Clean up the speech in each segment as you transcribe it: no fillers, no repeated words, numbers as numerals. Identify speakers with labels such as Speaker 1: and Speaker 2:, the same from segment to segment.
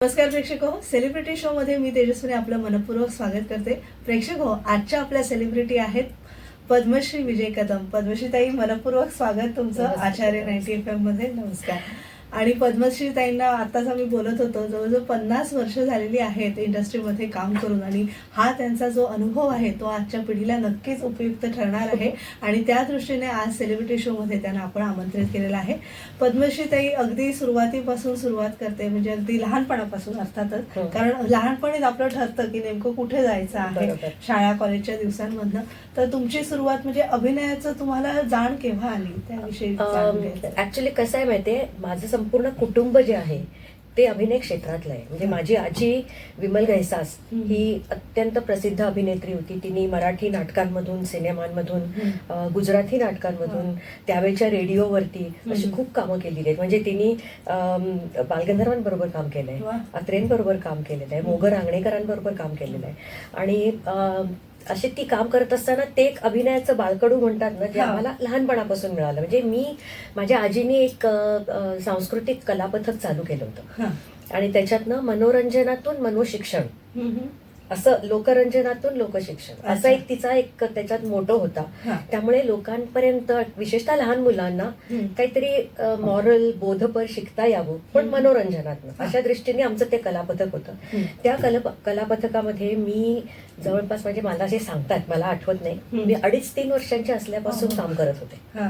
Speaker 1: नमस्कार प्रेक्षक हो, सेलिब्रिटी शो मध्ये मी तेजस्विनी आपलं मनपूर्वक स्वागत करते. प्रेक्षक हो, आजच्या आपल्या सेलिब्रिटी आहेत पद्मश्री विजय कदम. पद्मश्री ताई, मनपूर्वक स्वागत तुमचं आचार्य 90 FM मध्ये. नमस्कार. आणि पद्मश्री ताईंना आताच आम्ही बोलत होतो, जवळजवळ 50 वर्ष झालेली आहेत इंडस्ट्रीमध्ये काम करून, आणि हा त्यांचा जो अनुभव आहे तो आजच्या पिढीला नक्कीच उपयुक्त ठरणार आहे. आणि त्या दृष्टीने आज सेलिब्रिटी शो मध्ये त्यांना आपण आमंत्रित केलेलं आहे. पद्मश्री ताई अगदी सुरुवातीपासून सुरुवात करते, म्हणजे अगदी लहानपणापासून अर्थातच, कारण लहानपणीच आपलं ठरतं की नेमकं कुठे जायचं आहे शाळा कॉलेजच्या दिवसांमधनं. तर तुमची सुरुवात म्हणजे अभिनयाचं तुम्हाला जाण केव्हा आली त्याविषयी?
Speaker 2: ऍक्च्युली कसं आहे माहितीये, माझं संपूर्ण कुटुंब जे आहे ते अभिनय क्षेत्रातलं आहे. म्हणजे माझी आजी विमल घैसास ही अत्यंत प्रसिद्ध अभिनेत्री होती. तिने मराठी नाटकांमधून, सिनेमांमधून, गुजराती नाटकांमधून, त्यावेळच्या रेडिओवरती अशी खूप कामं केलेली आहेत. म्हणजे तिने बालगंधर्वांबरोबर काम केलंय, अत्रेंबरोबर काम केलेलं आहे, मोगर आंगणेकरांबरोबर काम केलेलं आहे. आणि असे ती काम करत असताना ते एक अभिनयाचं बाळकडू म्हणतात ना, जे आम्हाला लहानपणापासून मिळालं. म्हणजे माझ्या आजीने एक सांस्कृतिक कलापथक चालू केलं होतं, आणि त्याच्यातनं मनोरंजनातून मनोशिक्षण, असं लोकरंजनातून लोकशिक्षण, असा एक तिचा एक त्याच्यात मोटो होता. त्यामुळे लोकांपर्यंत, विशेषतः लहान मुलांना काहीतरी मॉरल, बोधपर शिकता यावं, पण मनोरंजनातनं, अशा दृष्टीने आमचं ते कलापथक होतं. त्या कलापथकामध्ये मी जवळपास, म्हणजे मला जे सांगतात मला आठवत नाही, मी 2.5-3 वर्षांची असल्यापासून काम करत होते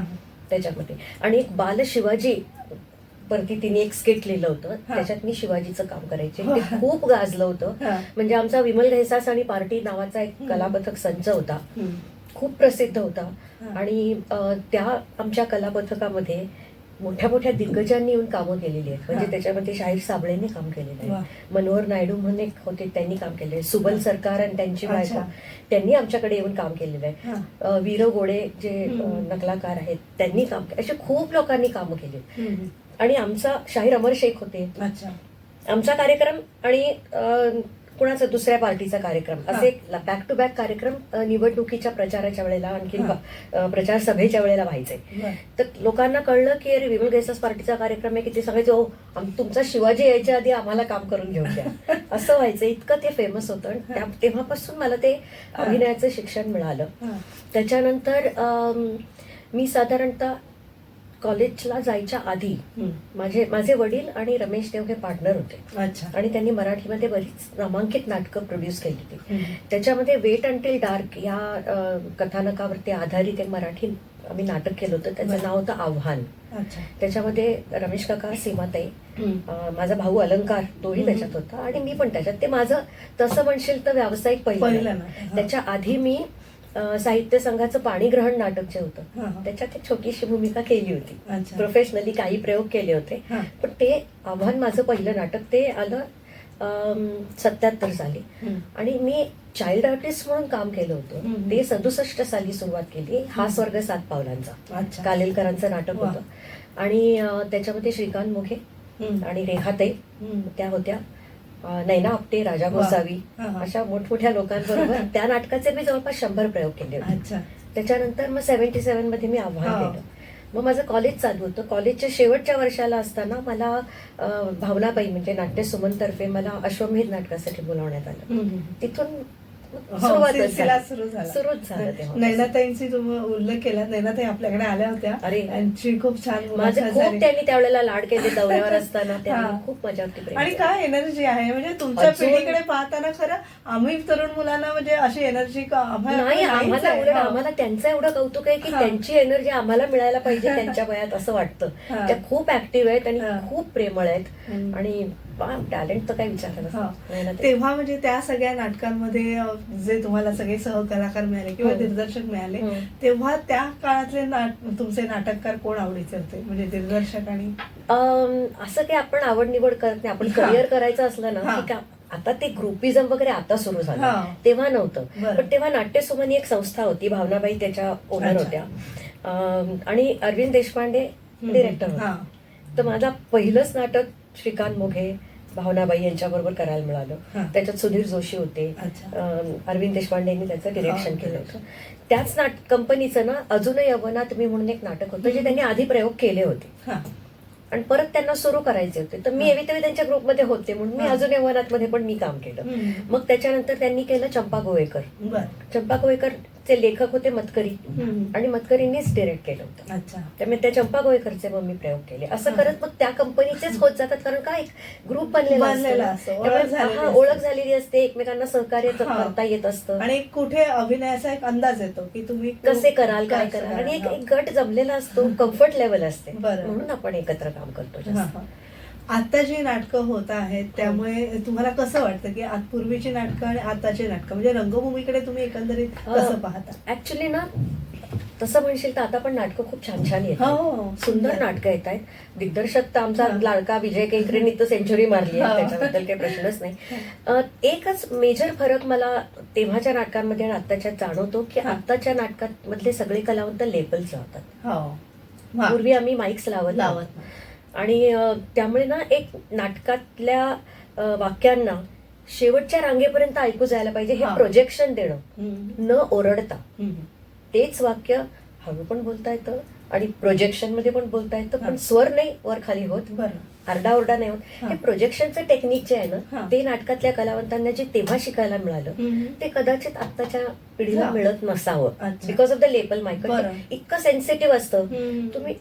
Speaker 2: त्याच्यामध्ये. आणि एक बाल शिवाजी वरती तिने एक स्किट लिहिलं होतं, त्याच्यात मी शिवाजीचं काम करायचे. ते खूप गाजलं होतं. म्हणजे आमचा विमल घैसास आणि पार्टी नावाचा एक कलापथक संच होता, खूप प्रसिद्ध होता. आणि त्या आमच्या कलापथकामध्ये मोठ्या मोठ्या दिग्गजांनी येऊन कामं केलेली आहेत. म्हणजे त्याच्यामध्ये शाहीर साबळेंनी काम केलेलं आहे, मनोहर नायडू म्हणून एक होते, त्यांनी काम केलेलं आहे, सुबल सरकार आणि त्यांची बायको, त्यांनी आमच्याकडे येऊन काम केलेलं आहे, वीर गोडे जे नकलाकार आहेत त्यांनी काम केलं. असे खूप लोकांनी कामं केली. आणि आमचा शाहीर अमर शेख होते, आमचा कार्यक्रम आणि कुणाचा दुसऱ्या पार्टीचा कार्यक्रम, असे बॅक टू बॅक कार्यक्रम निवडणुकीच्या प्रचाराच्या वेळेला, आणखी प्रचार सभेच्या वेळेला व्हायचे. तर लोकांना कळलं की अरे विमल घैसास पार्टीचा कार्यक्रम आहे, की ते सांगायचे ओ तुमचा शिवाजी यायच्या आधी आम्हाला काम करून घेऊन द्या, असं व्हायचं. इतकं ते फेमस होतं. तेव्हापासून मला ते अभिनयाचं शिक्षण मिळालं. त्याच्यानंतर मी साधारणतः कॉलेजला जायच्या आधी माझे वडील आणि रमेश देव हे पार्टनर होते, आणि त्यांनी मराठीमध्ये बरीच नामांकित नाटकं प्रोड्यूस केली होती. त्याच्यामध्ये वेट अंटिल डार्क या कथानकावरती आधारित एक मराठी आम्ही नाटक केलं होतं, त्याचं नाव होतं आव्हान. त्याच्यामध्ये रमेश काका, सीमाताई, माझा भाऊ अलंकार, तोही त्याच्यात होता, आणि मी पण त्याच्यात. ते माझं तसं म्हणशील तर व्यावसायिक पहिलं. त्याच्या आधी मी साहित्य संघाचं पाणीग्रहण नाटक जे होतं त्याच्यात एक छोटीशी भूमिका केली होती. प्रोफेशनली काही प्रयोग केले होते, पण ते आव्हान माझं पहिलं नाटक. ते आलं 77 साली, आणि मी चाइल्ड आर्टिस्ट म्हणून काम केलं होतं. ते 67 साली सुरुवात केली. हा स्वर्ग 7 पावलांचा कालेलकरांचं नाटक होतं. आणि त्याच्यामध्ये श्रीकांत मोघे आणि रेखाताई त्या होत्या, नैना आपटे, राजा गोसावी, अशा मोठमोठ्या लोकांबरोबर त्या नाटकाचे मी जवळपास 100 प्रयोग केले होते. त्याच्यानंतर मग 77 मध्ये मी आव्हान केलं. मग माझं कॉलेज चालू होतं. कॉलेजच्या शेवटच्या वर्षाला असताना मला भावनाबाई म्हणजे नाट्य सुमन तर्फे मला अश्वमेध नाटकासाठी बोलावण्यात आलं. तिथून सुरुच झालं.
Speaker 1: नैनाताईंची तुम्ही उल्लेख केला, नैनाताई आपल्याकडे आल्या होत्या.
Speaker 2: अरे
Speaker 1: त्यांची खूप छान,
Speaker 2: माझे खूप त्यांनी त्यावेळेला लाड केले दौऱ्यावर असताना. त्यांनी खूप मजा होती.
Speaker 1: आणि काय एनर्जी आहे, म्हणजे तुमच्या पिढीकडे पाहताना खरं आम्ही तरुण मुलांना म्हणजे अशी एनर्जी
Speaker 2: नाही, आम्हाला उलट आम्हाला त्यांचं एवढं कौतुक आहे की त्यांची एनर्जी आम्हाला मिळायला पाहिजे त्यांच्या वयात, असं वाटतं. त्या खूप ऍक्टिव्ह आहेत आणि खूप प्रेमळ आहेत, आणि टॅलेंट तर काय विचारायला.
Speaker 1: तेव्हा म्हणजे त्या सगळ्या नाटकांमध्ये जे तुम्हाला सगळे सहकलाकार मिळाले किंवा दिग्दर्शक मिळाले, तेव्हा त्या काळातले तुमचे नाटककार कोण आवडीचे होते, म्हणजे दिग्दर्शक? आणि
Speaker 2: असं काही आपण आवड निवड करत नाही. आपण करिअर करायचं असलं ना की आता ते ग्रुपिझम वगैरे आता सुरू झालं, तेव्हा नव्हतं. पण तेव्हा नाट्यसुमन ही एक संस्था होती, भावनाबाई त्याच्या ओनर होत्या, आणि अरविंद देशपांडे डिरेक्टर होते. तर माझा पहिलंच नाटक श्रीकांत मोघे, भावनाबाई यांच्याबरोबर करायला मिळालं. त्याच्यात सुधीर जोशी होते, अरविंद देशपांडेंनी त्याचं डिरेक्शन केलं होतं. त्याच कंपनीचं ना अजूनही यवनात मी म्हणून एक नाटक होतं, जे त्यांनी आधी प्रयोग केले होते. आणि परत त्यांना सुरू करायचे होते. तर मी एव्ही त्यांच्या ग्रुपमध्ये होते म्हणून मी अजून यवनातमध्ये पण मी काम केलं. मग त्याच्यानंतर त्यांनी केलं चंपा गोवेकर. चंपा गोवेकरचे लेखक होते मतकरी आणि मतकरींनीच डिरेक्ट केलं होतं.
Speaker 1: अच्छा.
Speaker 2: त्यामुळे त्या चंपा गोवेकरचे मग मी प्रयोग केले. असं करत मग त्या कंपनीचेच होत जातात, कारण काय ग्रुप बनलेला असतो, ओळख झालेली असते, एकमेकांना सहकार्य करता येत असतं
Speaker 1: आणि कुठे अभिनयाचा एक अंदाज येतो की तुम्ही
Speaker 2: कसे कराल काय कराल, आणि एक गट जमलेला असतो, कम्फर्ट लेवल असते, म्हणून आपण एकत्र काम करतो जास्त.
Speaker 1: आता जी नाटकं होत आहेत त्यामुळे तुम्हाला कसं वाटतं की पूर्वीची नाटकं आणि आताची नाटकं म्हणजे रंगभूमीकडे तुम्ही एकंदरीत कसं पाहता?
Speaker 2: ऍक्च्युली ना तसं म्हणशील तर आता पण नाटकं खूप छान छान येतात, सुंदर नाटकं येत आहेत. दिग्दर्शक तर आमचा लाडका विजय केंकरेंनी तर सेंचुरी मारली आहे, त्याच्याबद्दल काही प्रश्नच नाही. एकच मेजर फरक मला तेव्हाच्या नाटकांमध्ये आणि आत्ताच्यात जाणवतो की आत्ताच्या नाटकात मधले सगळे कलावंत लेबल्स लावतात. पूर्वी आम्ही माईक्स लावत आणि त्यामुळे ना एक नाटकातल्या वाक्यांना शेवटच्या रांगेपर्यंत ऐकू जायला पाहिजे हे प्रोजेक्शन देणं न ओरडता. तेच वाक्य हळू पण बोलता येतं आणि प्रोजेक्शन मध्ये पण बोलता येतं, पण स्वर नाही वर खाली होत, आरडाओरडा नाही होत. हे प्रोजेक्शनचं टेक्निक जे आहे ना ते नाटकातल्या कलावंतांना जे तेव्हा शिकायला मिळालं ते कदाचित आत्ताच्या पिढीला मिळत नसावं, because of the label Michael. इतकं सेन्सिटिव्ह असतं, तुम्ही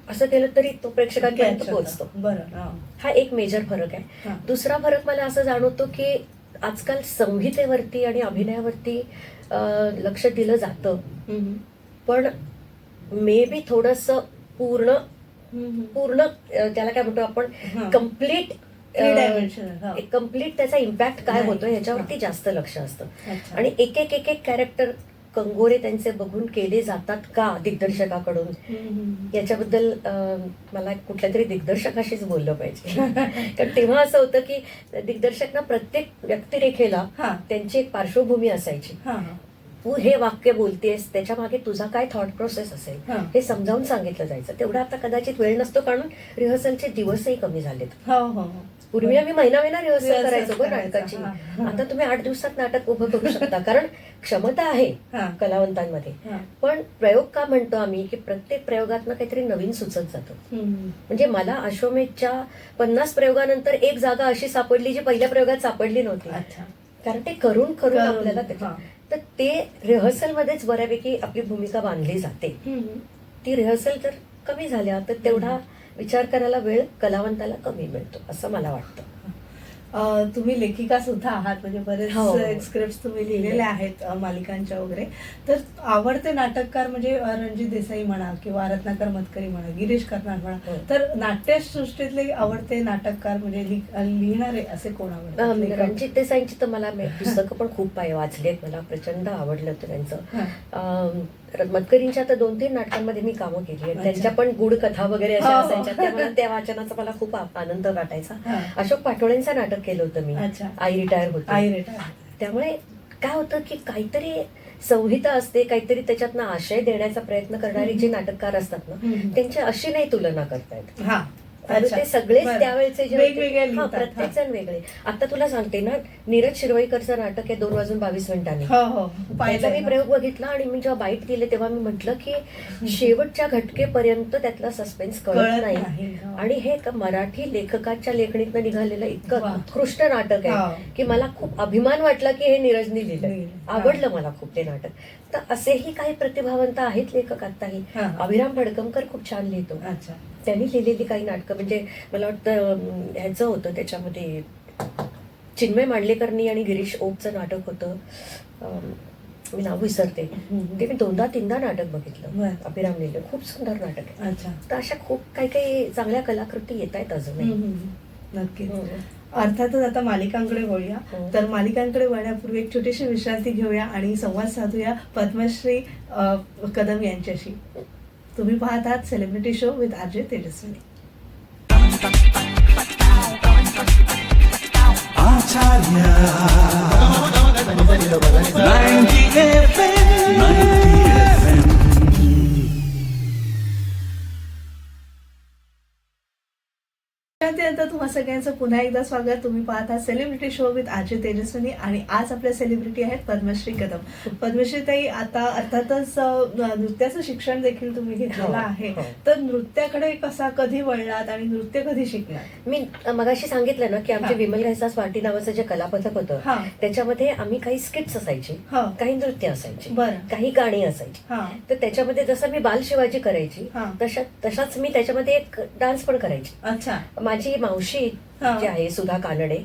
Speaker 2: असं केलं तरी तो प्रेक्षकांपर्यंत पोहोचतो. हा एक मेजर फरक आहे. दुसरा फरक मला असं जाणवतो की आजकाल संहितेवरती आणि अभिनयावरती लक्ष दिलं जातं, पण मे बी थोडस पूर्ण त्याला काय म्हणतो आपण कम्प्लीट त्याचा इम्पॅक्ट काय होतो ह्याच्यावरती जास्त लक्ष असतं. आणि एक एक कॅरेक्टर कंगोरे त्यांचे बघून केले जातात का दिग्दर्शकाकडून, याच्याबद्दल मला कुठल्या तरी दिग्दर्शकाशीच बोललं पाहिजे. कारण तेव्हा असं होतं की दिग्दर्शक ना प्रत्येक व्यक्तिरेखेला त्यांची एक पार्श्वभूमी असायची. तू हे वाक्य बोलतेस त्याच्या मागे तुझा काय थॉट प्रोसेस असेल हे समजावून सांगितलं जायचं. तेवढा आता कदाचित वेळ नसतो, कारण रिहर्सलचे दिवसही कमी झालेत. पूर्वी आम्ही महिना रिहर्सल करायचो बरं नाटकाची. आता तुम्ही 8 दिवसात नाटक उभं करू शकता, कारण क्षमता आहे कलावंतांमध्ये. पण प्रयोग का म्हणतो आम्ही की प्रत्येक प्रयोगातनं काहीतरी नवीन सुचत जातं. म्हणजे मला अश्वमेधच्या 50 प्रयोगानंतर एक जागा अशी सापडली जी पहिल्या प्रयोगात सापडली नव्हती, कारण ते करून आपल्याला तर ते रिहर्सल मध्येच बऱ्यापैकी आपली भूमिका बांधली जाते. ती रिहर्सल जर कमी झाल्या तर तेवढा विचार करायला वेळ कलावंताला कमी मिळतो असं मला वाटतं.
Speaker 1: तुम्ही लेखिका सुद्धा आहात, म्हणजे बरेच स्क्रिप्ट तुम्ही लिहिलेले आहेत मालिकांच्या वगैरे. तर आवडते नाटककार म्हणजे रणजित देसाई म्हणा किंवा रत्नाकर मतकरी म्हणा, गिरीश कर्नाड म्हणा, तर नाट्यसृष्टीतले आवडते नाटककार म्हणजे लिहिणारे असे कोण आवडतात?
Speaker 2: रणजित देसाईंची तर मला पुस्तकं पण खूप वाचलेत, मला प्रचंड आवडलं होतं त्यांचं. मतकरींच्या तर 2-3 नाटकांमध्ये मी कामं केली आहेत, त्यांच्या पण गुढ कथा वगैरे अशा असायच्या, त्यामुळे त्या वाचनाचा मला खूप आनंद वाटायचा. अशोक पाटोळेंचं नाटक केलं होतं मी, आई रिटायर होती. त्यामुळे काय होतं की काहीतरी संहिता असते, काहीतरी त्याच्यातनं आशय देण्याचा प्रयत्न करणारे जे नाटककार असतात ना त्यांची अशी नाही तुलना करतायत. ते सगळेच त्यावेळेचे जे प्रत्येक जण वेगळे. आता तुला सांगते ना, नीरज शिरवईकरचं नाटक आहे 2 वाजून 22 मिनिटांनी. त्याचा मी प्रयोग बघितला आणि मी जेव्हा बाईट दिले तेव्हा मी म्हटलं की शेवटच्या घटकेपर्यंत त्यातला सस्पेन्स कळत नाही. आणि हे मराठी लेखकाच्या लेखणीतनं निघालेलं इतकं उत्कृष्ट नाटक आहे की मला खूप अभिमान वाटला की हे नीरजनी लिहिलं. आवडलं मला खूप ते नाटक. तर असेही काही प्रतिभावंत आहेत लेखक आताही. अभिराम भडकमकर खूप छान लिहितो, त्यांनी लिहिलेली काही नाटकं म्हणजे मला वाटतं ह्याचं होतं त्याच्यामध्ये चिन्मय मांडलेकरनी आणि गिरीश ओकचं नाटक होतं, मी नाव विसरते. ते मी 2दा-3दा नाटक बघितलं, अभिराम लिहिलं, खूप सुंदर नाटक आहे. तर अशा खूप काही चांगल्या कलाकृती येत आहेत अजूनही.
Speaker 1: नक्की. अर्थातच आता मालिकांकडे वळूया. तर मालिकांकडे वळण्यापूर्वी एक छोटीशी विश्रांती घेऊया आणि संवाद साधूया पद्मश्री कदम यांच्याशी. तुम्ही पाहत आहात celebrity show with RJ Tejaswini. त्यानंतर तुम्हा सगळ्यांचं पुन्हा एकदा स्वागत. तुम्ही पाहता celebrity show with RJ Tejaswini आणि आज आपल्या सेलिब्रिटी आहेत पद्मश्री कदम. पद्मश्री ताई, आता अर्थातच नृत्याचं शिक्षण देखील तुम्ही घेतलेलं आहे, तर नृत्याकडे कधी वळलात आणि नृत्य कधी शिकलात?
Speaker 2: मी मगाशी सांगितलं ना की आमचे विमल घैसास पार्टी नावाचं जे कलापथक होतं त्याच्यामध्ये आम्ही काही स्किट्स असायचे, काही नृत्य असायचे, काही गाणी असायची. तर त्याच्यामध्ये जसं मी बाल शिवाजी करायची तशाच मी त्याच्यामध्ये एक डान्स पण करायची.
Speaker 1: अच्छा.
Speaker 2: माझी मावशी जी आहे सुधा कानडे,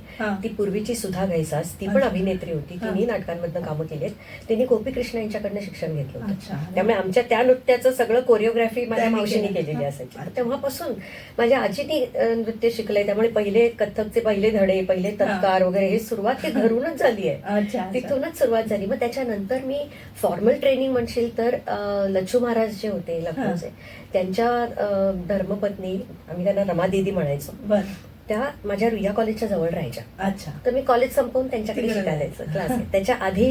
Speaker 2: ती पूर्वीची सुधा घैसास, ती पण अभिनेत्री होती. तिने नाटकांमधनं कामं केली. तिने गोपी कृष्ण यांच्याकडनं शिक्षण घेतलं होतं. त्यामुळे आमच्या त्या नृत्याचं सगळं कोरिओग्राफी माझ्या मावशीने केलेली असायची. तेव्हापासून माझ्या आजीनी नृत्य शिकलंय. त्यामुळे पहिले कथ्थकचे पहिले धडे, पहिले तत्कार वगैरे हे सुरुवात ही घरूनच झाली आहे. तिथूनच सुरुवात झाली. मग त्याच्यानंतर मी फॉर्मल ट्रेनिंग म्हणशील तर लच्छू महाराज जे होते लखनौचे, त्यांच्या धर्मपत्नी, आम्ही त्यांना रमा दीदी म्हणायचो, त्या माझ्या रुईया कॉलेजच्या जवळ राहायच्या.
Speaker 1: अच्छा.
Speaker 2: तर मी कॉलेज संपवून त्यांच्याकडे शिकायला क्लास. त्याच्या आधी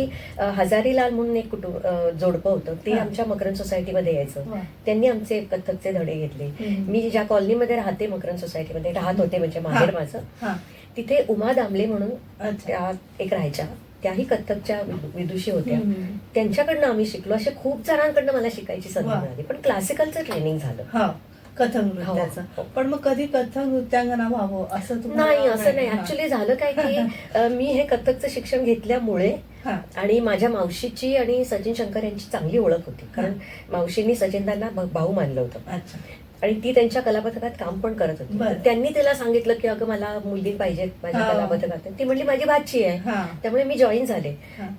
Speaker 2: हजारीलाल म्हणून एक जोडपं होतं, ते आमच्या मकरंद सोसायटीमध्ये यायचं. त्यांनी आमचे कथ्थकचे धडे घेतले. मी ज्या कॉलनीमध्ये राहते, मकरंद सोसायटीमध्ये राहत होते, म्हणजे माहेर माझं, तिथे उमा दामले म्हणून त्या एक राहायच्या. त्याही कथ्थकच्या विदुषी होत्या. त्यांच्याकडनं आम्ही शिकलो. असे खूप जणांकडनं मला शिकायची संधी मिळाली. पण क्लासिकलचं ट्रेनिंग झालं,
Speaker 1: कथक नृत्याचं. पण मग कधी कथक नृत्यांगना व्हावं असं
Speaker 2: नाही? असं नाही. ऍक्च्युली झालं काय की मी हे कथकचं शिक्षण घेतल्यामुळे आणि माझ्या मावशीची आणि सचिन शंकर यांची चांगली ओळख होती, कारण मावशींनी सचिनदांना भाऊ मानलं होतं आणि ती त्यांच्या कलापथकात काम पण करत होती. त्यांनी तिला सांगितलं की अगं मला मुलगी पाहिजे माझ्या कलापथकात. ती म्हणली माझी भाची आहे. त्यामुळे मी जॉईन झाले.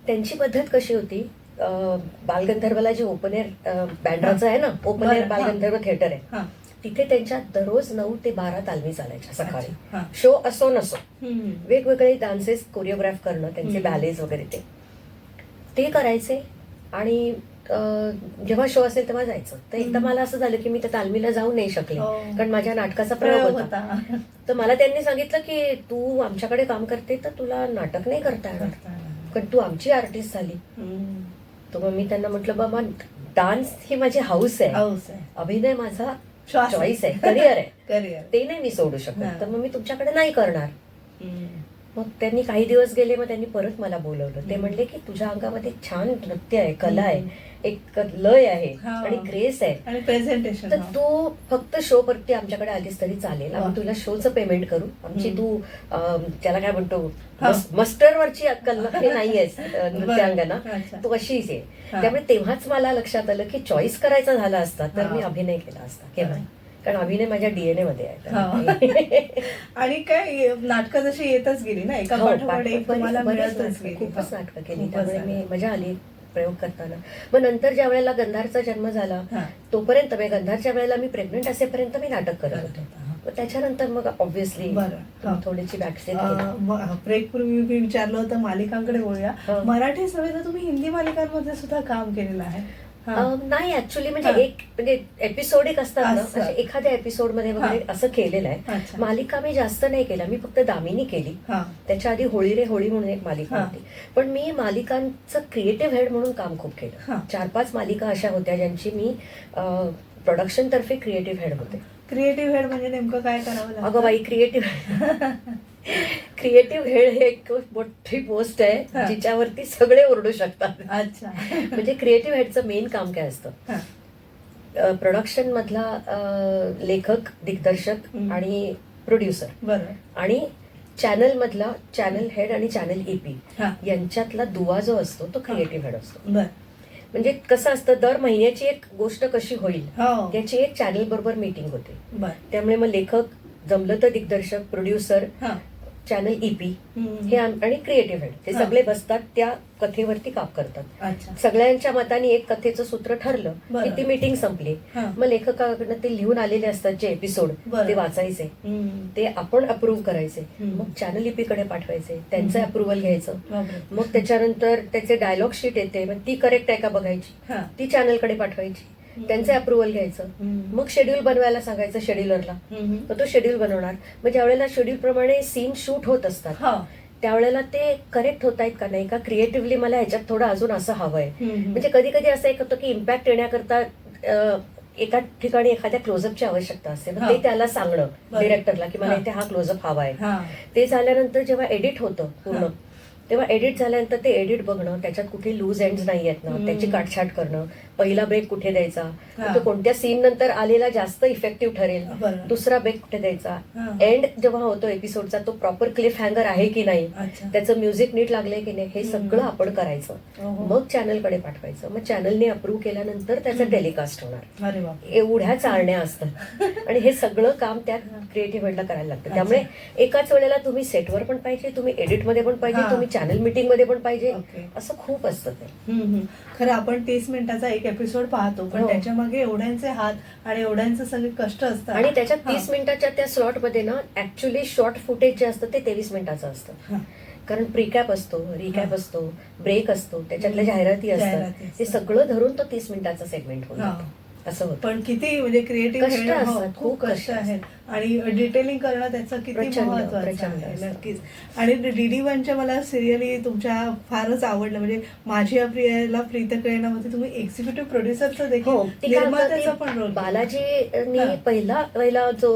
Speaker 2: त्यांची पद्धत कशी होती, बालगंधर्वला जे ओपन एअर बँड्राचं आहे ना, ओपन एअर बालगंधर्व थिएटर आहे, तिथे त्यांच्या दररोज 9 ते 12 तालमी चालायच्या सकाळी. शो असो नसो, वेगवेगळे डान्सेस कोरिओग्राफ करणं, त्यांचे बॅलेज वगैरे ते करायचे. आणि जेव्हा शो असेल तेव्हा जायचं. तर एकदा मला असं झालं की मी त्या तालमीला जाऊ नाही शकले, कारण माझ्या नाटकाचा प्रयोग होता. तर मला त्यांनी सांगितलं की तू आमच्याकडे काम करते तर तुला नाटक नाही करता येणार, कारण तू आमची आर्टिस्ट झाली. तर मग मी त्यांना म्हटलं, बाबा डान्स ही माझी हाऊस आहे, अभिनय माझा चॉईस आहे, करिअर आहे, ते नाही मी सोडू शकत. तर मग मी तुमच्याकडे नाही करणार. मग त्यांनी काही दिवस गेले. मग त्यांनी परत मला बोलवलं. ते म्हणले की तुझ्या अंगामध्ये छान नृत्य आहे, कला आहे, एक लय आहे आणि ग्रेस आहे
Speaker 1: आणि प्रेझेंटेशन,
Speaker 2: तर तू फक्त शो वरती आमच्याकडे आलीस तरी चालेल. आम्ही तुला शोचं पेमेंट करू. आमची तू त्याला काय म्हणतो मस्टरवरची अक्कल नाहीयेस नृत्यांगना, तू अशीच आहे. त्यामुळे तेव्हाच मला लक्षात आलं की चॉईस करायचा झाला असता तर मी अभिनय केला असता केव्हा, कारण अभिनय माझ्या डीएनए मध्ये आहे.
Speaker 1: आणि काय नाटकं जशी येतच गेली ना, एका पाठोपाठ एक तुम्हाला मिळतच गेली.
Speaker 2: खूपच नाटकं केली, त्यामुळे मी मजा आली प्रयोग करताना. मग नंतर ज्या वेळेला गंधारचा जन्म झाला तोपर्यंत, गंधारच्या वेळेला मी प्रेग्नेंट असेपर्यंत मी नाटक करत होते. त्याच्यानंतर मग ऑब्व्हियसली थोडीशी
Speaker 1: ब्रेक पूर्वी मी विचारलं होतं मालिकांकडे वळूया. मराठी समेत तुम्ही हिंदी मालिकांमध्ये सुद्धा काम केलेलं आहे?
Speaker 2: नाही, ऍक्च्युली म्हणजे एपिसोडिक असतात ना, एखाद्या एपिसोड मध्ये वगैरे असं केलेलं आहे. मालिका मी जास्त नाही केला. मी फक्त दामिनी केली. त्याच्या आधी होळी रे होळी म्हणून एक मालिका होती. पण मी मालिकांचं क्रिएटिव्ह हेड म्हणून काम खूप केलं. 4-5 मालिका अशा होत्या ज्यांची मी प्रोडक्शन तर्फे क्रिएटिव्ह हेड होते.
Speaker 1: क्रिएटिव्ह हेड म्हणजे नेमकं काय करावं लागतं?
Speaker 2: अगं बाई, क्रिएटिव्ह हेड हे एक मोठी पोस्ट आहे जिच्यावरती सगळे ओरडू शकतात.
Speaker 1: अच्छा.
Speaker 2: म्हणजे क्रिएटिव्ह हेडचं मेन काम काय असतं, प्रोडक्शन मधला लेखक, दिग्दर्शक आणि प्रोड्युसर आणि चॅनल मधला चॅनल हेड आणि चॅनल ईपी यांच्यातला दुवा जो असतो तो क्रिएटिव्ह हेड असतो. म्हणजे कसं असतं, दर महिन्याची एक गोष्ट कशी होईल त्याची एक चॅनल बरोबर मीटिंग होते. त्यामुळे मग लेखक, जमलं तर दिग्दर्शक, प्रोड्युसर, चॅनल ईपी हे आणि क्रिएटिव्ह हेड हे सगळे बसतात, त्या कथेवरती काम करतात. सगळ्यांच्या मताने एक कथेचं सूत्र ठरलं की ती मीटिंग संपली. मग लेखकाकडनं ते लिहून आलेले असतात जे एपिसोड, ते वाचायचे, ते आपण अप्रूव्ह करायचे, मग चॅनल ईपी कडे पाठवायचे, त्यांचं अप्रुव्हल घ्यायचं. मग त्याच्यानंतर त्याचे डायलॉग शीट येते, मग ती करेक्ट आहे का बघायची, ती चॅनलकडे पाठवायची, त्यांचं अप्रुव्हल घ्यायचं. मग शेड्यूल बनवायला सांगायचं शेड्युलरला, मग तो शेड्यूल बनवणार. मग ज्या वेळेला शेड्यूल प्रमाणे सीन शूट होत असतात त्यावेळेला ते करेक्ट होत आहेत का नाही, का क्रिएटिव्हली मला ह्याच्यात थोडं अजून असं हवंय. म्हणजे कधी कधी असं एक होतं की इम्पॅक्ट येण्याकरता एका ठिकाणी एखाद्या क्लोजअपची आवश्यकता असते मग
Speaker 1: हा.
Speaker 2: ते त्याला सांगणं
Speaker 1: बरं.
Speaker 2: डिरेक्टरला की मला
Speaker 1: हा.
Speaker 2: इथे हा क्लोजअप हवा आहे.
Speaker 1: हा
Speaker 2: ते झाल्यानंतर जेव्हा एडिट होतं पूर्ण
Speaker 1: हा.
Speaker 2: तेव्हा एडिट झाल्यानंतर ते एडिट बघणं त्याच्यात कुठे लूज एंड्स नाही आहेत ना
Speaker 1: हम्म.
Speaker 2: त्याची काटछाट करणं, पहिला ब्रेक कुठे द्यायचा,
Speaker 1: हा.
Speaker 2: तो कोणत्या सीन नंतर आलेला जास्त इफेक्टिव्ह ठरेल,
Speaker 1: बरं.
Speaker 2: दुसरा ब्रेक कुठे द्यायचा,
Speaker 1: हा.
Speaker 2: एंड जेव्हा होतो एपिसोडचा तो प्रॉपर क्लिफ हँगर आहे की नाही,
Speaker 1: अच्छा.
Speaker 2: त्याचं म्युझिक नीट लागलंय की नाही, हे
Speaker 1: हम्म.
Speaker 2: सगळं आपण करायचं.
Speaker 1: ओहो.
Speaker 2: मग चॅनलकडे पाठवायचं, मग चॅनलने अप्रूव्ह केल्यानंतर त्याचं
Speaker 1: हम्म.
Speaker 2: टेलिकास्ट होणार.
Speaker 1: अरे बाप.
Speaker 2: एवढ्या चाळण्या असतात आणि हे सगळं काम त्या क्रिएटिव्ह हेडला करायला लागतं. त्यामुळे एकाच वेळेला तुम्ही सेटवर पण पाहिजे, तुम्ही एडिटमध्ये पण पाहिजे,
Speaker 1: हा.
Speaker 2: तुम्ही चॅनल मीटिंग मध्ये पण पाहिजे,
Speaker 1: ओके.
Speaker 2: असं खूप असतं ते.
Speaker 1: खरं आपण 30 मिनिटाचा एक एपिसोड पाहतो पण
Speaker 2: हो.
Speaker 1: त्याच्या मागे एवढ्यांचे हात आणि एवढ्यांचे सगळे कष्ट असतात.
Speaker 2: आणि त्याच्यात
Speaker 1: हा.
Speaker 2: 30 मिनिटाच्या त्या स्लॉट मध्ये ना ऍक्च्युली शॉर्ट फुटेज जे असतं ते 23 मिनिटाचं असतं.
Speaker 1: हा.
Speaker 2: कारण प्रीकॅप असतो, रिकॅप
Speaker 1: हा.
Speaker 2: असतो, ब्रेक असतो, त्याच्यातल्या
Speaker 1: जाहिराती
Speaker 2: जाहिराती असतात, ते सगळं धरून तो 30 मिनिटाचा सेगमेंट होतो.
Speaker 1: हा.
Speaker 2: असं होतं.
Speaker 1: पण किती म्हणजे क्रिएटिव्ह
Speaker 2: कष्ट असतात,
Speaker 1: खूप कष्ट आहेत आणि डिटेलिंग करणं त्याचं किती
Speaker 2: प्रचंड,
Speaker 1: महत्वाचं
Speaker 2: प्रचंड
Speaker 1: आहे.
Speaker 2: असतं.
Speaker 1: नक्कीच. आणि डीडी वनच्या मला सिरियली तुमच्या फारच आवडलं म्हणजे माझी या प्रियाला प्रीत कळेनामध्ये तुम्ही एक्झिक्युटिव्ह प्रोड्युसरचं
Speaker 2: हो,
Speaker 1: देखील
Speaker 2: ती काय होतं,
Speaker 1: निर्मात्याचा
Speaker 2: ती
Speaker 1: पण रोल
Speaker 2: बालाजीनी
Speaker 1: हा.
Speaker 2: पहिला जो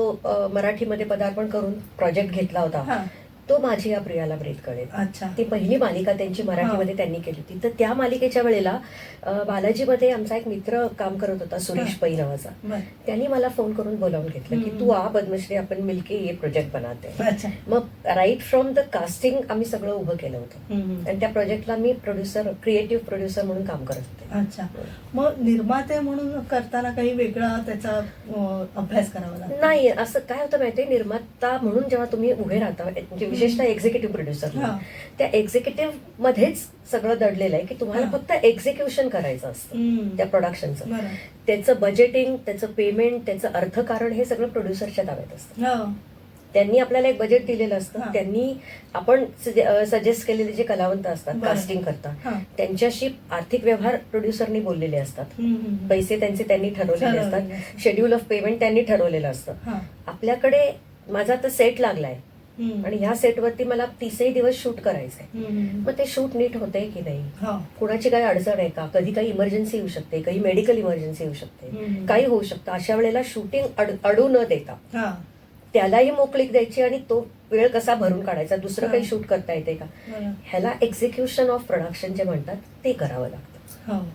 Speaker 2: मराठीमध्ये पदार्पण करून प्रोजेक्ट घेतला होता
Speaker 1: हा.
Speaker 2: तो माझी या प्रियाला ब्रीथ कळेल.
Speaker 1: अच्छा.
Speaker 2: ती पहिली मालिका त्यांची मराठीमध्ये त्यांनी केली होती. तर त्या मालिकेच्या वेळेला बालाजीमध्ये आमचा एक मित्र काम करत होता, सुरेश पै नावाचा.
Speaker 1: बरं.
Speaker 2: त्यांनी मला फोन करून बोलावून घेतलं की तू आ पद्मश्री आपण मिलके ये प्रोजेक्ट बनाते.
Speaker 1: अच्छा.
Speaker 2: मग राईट फ्रॉम द कास्टिंग आम्ही सगळं उभं केलं होतं आणि त्या प्रोजेक्टला मी क्रिएटिव्ह प्रोड्युसर म्हणून काम करत होते.
Speaker 1: अच्छा. मग निर्माते म्हणून करताना काही वेगळा त्याचा अभ्यास करावा लागतो?
Speaker 2: नाही, असं काय होतं माहितीये, निर्माता म्हणून जेव्हा तुम्ही उभे राहता म्हणजे विशेषतः एक्झिक्युटिव्ह प्रोड्युसर,
Speaker 1: हा.
Speaker 2: त्या एक्झिक्युटिव्ह मध्येच सगळं दडलेलं आहे की तुम्हाला
Speaker 1: हा.
Speaker 2: फक्त एक्झिक्युशन करायचं असतं त्या प्रोडक्शनचं.
Speaker 1: बरं.
Speaker 2: त्याचं बजेटिंग, त्याचं पेमेंट, त्याचं अर्थकारण हे सगळं प्रोड्युसरच्या ताब्यात असतं.
Speaker 1: हो.
Speaker 2: त्यांनी आपल्याला एक बजेट दिलेलं असतं,
Speaker 1: हा.
Speaker 2: त्यांनी आपण सजेस्ट केलेले जे कलावंत असतात
Speaker 1: बरं.
Speaker 2: कास्टिंग करता
Speaker 1: हा.
Speaker 2: त्यांच्याशी आर्थिक व्यवहार प्रोड्युसरनी बोललेले असतात, पैसे त्यांचे त्यांनी ठरवलेले
Speaker 1: ठरवलेले
Speaker 2: असतात,
Speaker 1: असतात.
Speaker 2: शेड्यूल ऑफ पेमेंट त्यांनी ठरवलेलं असतं.
Speaker 1: हा.
Speaker 2: आपल्याकडे माझा आता सेट लागलाय
Speaker 1: हम्म.
Speaker 2: आणि ह्या सेटवरती मला 30 दिवस शूट करायचंय.
Speaker 1: हम्म.
Speaker 2: मग ते शूट नीट होतंय की नाही,
Speaker 1: हो.
Speaker 2: कुणाची काही अडचण आहे का, कधी काही इमर्जन्सी येऊ शकते, काही मेडिकल इमर्जन्सी येऊ शकते,
Speaker 1: हम्म.
Speaker 2: काही होऊ शकतं. अशा वेळेला शूटिंग अडू न देता
Speaker 1: हा.
Speaker 2: त्यालाही मोकळीक द्यायची आणि तो वेळ कसा भरून काढायचा, दुसरं
Speaker 1: हा.
Speaker 2: काही शूट करता येते का,
Speaker 1: बरं.
Speaker 2: ह्याला एक्झिक्युशन ऑफ प्रोडक्शन जे म्हणतात ते करावं लागतं.
Speaker 1: हो.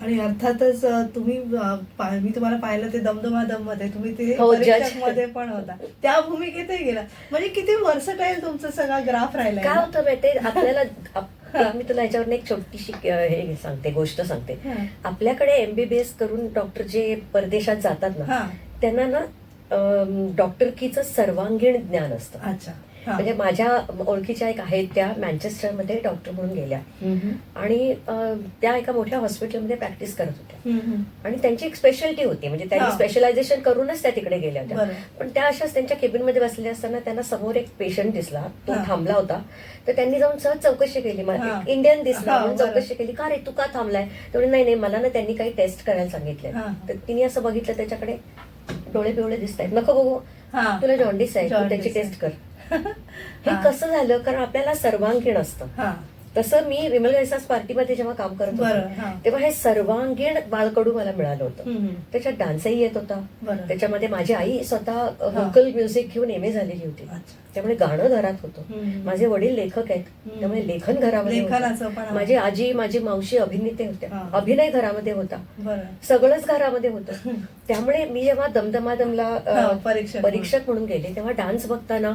Speaker 1: आणि अर्थातच तुम्ही मी तुम्हाला पाहिलं ते दमदमा दम मध्ये तुम्ही ते
Speaker 2: हो, judge.
Speaker 1: परीक्षक मध्ये पण होता, त्या भूमिकेतही गेला. म्हणजे किती वर्सटाईल तुमचा सगळा ग्राफ राहिला.
Speaker 2: काय होतं माहितीये, आपल्याला मी तुला याच्यावर एक छोटीशी हे सांगते, गोष्ट सांगते. आपल्याकडे एमबीबीएस करून डॉक्टर जे परदेशात जातात ना,
Speaker 1: हा.
Speaker 2: त्यांना ना डॉक्टरकीचं सर्वांगीण ज्ञान असतं.
Speaker 1: अच्छा. हा.
Speaker 2: म्हणजे माझ्या ओळखीच्या एक आहेत, त्या मँचेस्टरमध्ये डॉक्टर म्हणून गेल्या
Speaker 1: हम्म.
Speaker 2: आणि त्या एका मोठ्या हॉस्पिटलमध्ये प्रॅक्टिस करत होत्या
Speaker 1: हम्म.
Speaker 2: आणि त्यांची एक स्पेशालिटी होती, म्हणजे त्यांनी
Speaker 1: हा.
Speaker 2: स्पेशलायझेशन करूनच त्या तिकडे गेल्या होत्या.
Speaker 1: बरं.
Speaker 2: पण त्या अशाच त्यांच्या केबिनमध्ये बसलेल्या असताना त्यांना समोर एक पेशंट दिसला, तो
Speaker 1: हा.
Speaker 2: थांबला होता. तर त्यांनी जाऊन सहज चौकशी केली,
Speaker 1: हा.
Speaker 2: इंडियन दिसला
Speaker 1: हा,
Speaker 2: म्हणून
Speaker 1: बरं.
Speaker 2: चौकशी केली, का रे तू का थांबलाय. तेवढे नाही मला ना त्यांनी काही टेस्ट करायला सांगितलंय.
Speaker 1: हा.
Speaker 2: तर तिने असं बघितलं त्याच्याकडे, डोळे पिवळे दिसत आहेत, नको बघू,
Speaker 1: हा.
Speaker 2: तुला जॉन्डिस आहे, तू
Speaker 1: जॉन्डिस
Speaker 2: त्याची
Speaker 1: आहे.
Speaker 2: टेस्ट कर. हे
Speaker 1: हा.
Speaker 2: कसं झालं, कारण आपल्याला सर्वांगीण असतं.
Speaker 1: हा.
Speaker 2: तसं मी विमल गैसास पार्टीमध्ये जेव्हा काम करत
Speaker 1: बरं.
Speaker 2: होते
Speaker 1: हा.
Speaker 2: तेव्हा हे सर्वांगीण बाळकडू मला मिळालं होतं.
Speaker 1: हम्म.
Speaker 2: त्याच्यात डान्सही येत होता,
Speaker 1: बरं.
Speaker 2: त्याच्यामध्ये माझी आई स्वतः व्होकल म्युझिक घेऊन एमए झालेली होती,
Speaker 1: अच्छा.
Speaker 2: त्यामुळे गाणं घरात होतं.
Speaker 1: हम्म.
Speaker 2: माझे वडील लेखक आहेत, त्यामुळे लेखन घरामध्ये
Speaker 1: लेखनाचं पण
Speaker 2: होतं.
Speaker 1: आहे.
Speaker 2: माझी आजी, माझी मावशी अभिनेते होत्या,
Speaker 1: हा.
Speaker 2: अभिनय घरामध्ये होता,
Speaker 1: बरं.
Speaker 2: सगळंच घरामध्ये होतं. त्यामुळे मी जेव्हा दमदमादमला
Speaker 1: हा, परीक्षक
Speaker 2: म्हणून गेले तेव्हा डान्स बघताना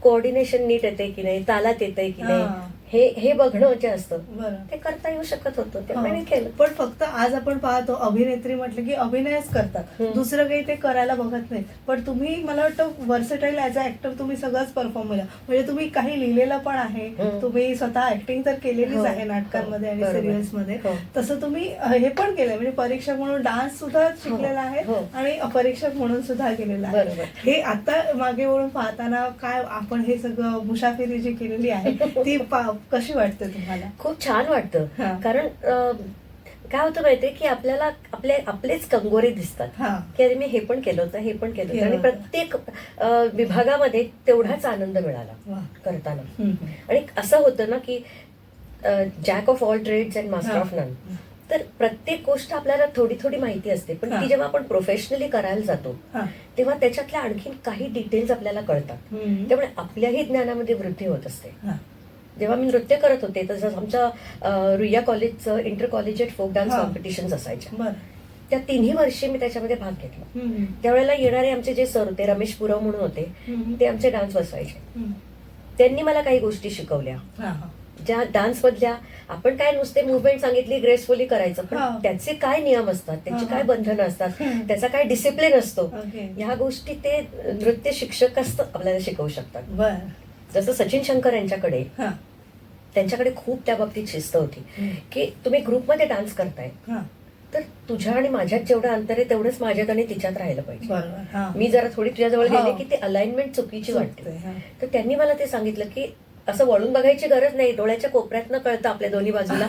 Speaker 2: कोऑर्डिनेशन नीट येते की नाही, तालात येते की नाही,
Speaker 1: हा.
Speaker 2: हे बघणं जे असतं
Speaker 1: बरं.
Speaker 2: ते करता येऊ शकत होतं, त्यामुळे
Speaker 1: हा.
Speaker 2: मी केलं.
Speaker 1: पण फक्त आज आपण पाहतो अभिनेत्री म्हटलं की अभिनयच करतात,
Speaker 2: हम्म.
Speaker 1: दुसरं काही ते करायला बघत नाही. पण तुम्ही मला वाटतं वर्सटाईल ऍज अ ऍक्टर तुम्ही सगळंच परफॉर्म केलं, म्हणजे तुम्ही काही लिहिलेलं पण आहे,
Speaker 2: हम्म.
Speaker 1: तुम्ही स्वतः ऍक्टिंग तर केलेलीच
Speaker 2: हो.
Speaker 1: आहे नाटकांमध्ये आणि
Speaker 2: बरोबर.
Speaker 1: सिरियल्स मध्ये,
Speaker 2: हो.
Speaker 1: तसं तुम्ही हे पण केलंय, म्हणजे परीक्षक म्हणून डान्स सुद्धा शिकलेला आहे
Speaker 2: हो.
Speaker 1: आणि अपरीक्षक म्हणून सुद्धा केलेला आहे.
Speaker 2: बरोबर.
Speaker 1: हे आता मागे वळून पाहताना काय आपण हे सगळं मुसाफिरी जी केलेली आहे ती कशी वाटते तुम्हाला?
Speaker 2: खूप छान वाटतं,
Speaker 1: हा.
Speaker 2: कारण काय होतं माहितीये की आपल्याला आपलेच कंगोरे दिसतात
Speaker 1: हा.
Speaker 2: की अरे मी हे पण केलं होतं, हे पण केलं होतं, आणि
Speaker 1: केलं.
Speaker 2: प्रत्येक विभागामध्ये तेवढाच आनंद मिळाला
Speaker 1: वा.
Speaker 2: करताना.
Speaker 1: हम्म.
Speaker 2: आणि असं होतं ना की jack of all trades and master
Speaker 1: हा.
Speaker 2: ऑफ नन, तर प्रत्येक गोष्ट आपल्याला थोडी थोडी माहिती असते, पण
Speaker 1: हा.
Speaker 2: ती जेव्हा आपण प्रोफेशनली करायला जातो
Speaker 1: हा.
Speaker 2: तेव्हा त्याच्यातल्या आणखीन काही डिटेल्स आपल्याला कळतात.
Speaker 1: हम्म.
Speaker 2: त्यामुळे आपल्याही ज्ञानामध्ये वृद्धी होत असते.
Speaker 1: हा.
Speaker 2: जेव्हा मी नृत्य करत होते तसंच आमच्या रुईया कॉलेजचं इंटर कॉलेजिएट फोक डान्स
Speaker 1: हा.
Speaker 2: कॉम्पिटिशन्स असायच्या.
Speaker 1: बरं.
Speaker 2: त्या 3 वर्षी मी त्याच्यामध्ये भाग घेतला.
Speaker 1: हम्म.
Speaker 2: त्यावेळेला येणारे आमचे जे सर होते, रमेश पुरव म्हणून होते,
Speaker 1: हम्म.
Speaker 2: ते आमचे डान्स बसवायचे.
Speaker 1: हम्म.
Speaker 2: त्यांनी मला काही गोष्टी शिकवल्या,
Speaker 1: हा, हा.
Speaker 2: ज्या डान्स मधल्या आपण काय नुसते मुवमेंट सांगितली ग्रेसफुली करायचं, पण
Speaker 1: हा.
Speaker 2: त्याचे काय नियम असतात, त्याची
Speaker 1: हा,
Speaker 2: काय
Speaker 1: हा.
Speaker 2: बंधनं असतात,
Speaker 1: हम्म.
Speaker 2: त्याचा काय डिसिप्लिन असतो,
Speaker 1: ओके.
Speaker 2: ह्या गोष्टी ते नृत्य शिक्षकच आपल्याला शिकवू शकतात.
Speaker 1: बर.
Speaker 2: जसं सचिन शंकर यांच्याकडे
Speaker 1: हा.
Speaker 2: त्यांच्याकडे खूप त्या बाबतीत शिस्त होती
Speaker 1: हम्म.
Speaker 2: की तुम्ही ग्रुपमध्ये डान्स करताय
Speaker 1: हा.
Speaker 2: तर तुझ्या आणि माझ्यात जेवढं अंतर आहे तेवढंच माझ्यात आणि तिच्यात राहिलं पाहिजे.
Speaker 1: बरोबर. हा.
Speaker 2: मी जरा थोडी तुझ्याजवळ
Speaker 1: हो.
Speaker 2: गेले की ते अलाइनमेंट चुकीची वाटते.
Speaker 1: चुकते, हा.
Speaker 2: तर त्यांनी मला ते सांगितलं की असं वळून बघायची गरज नाही, डोळ्याच्या कोपऱ्यातनं कळतं आपल्या दोन्ही बाजूला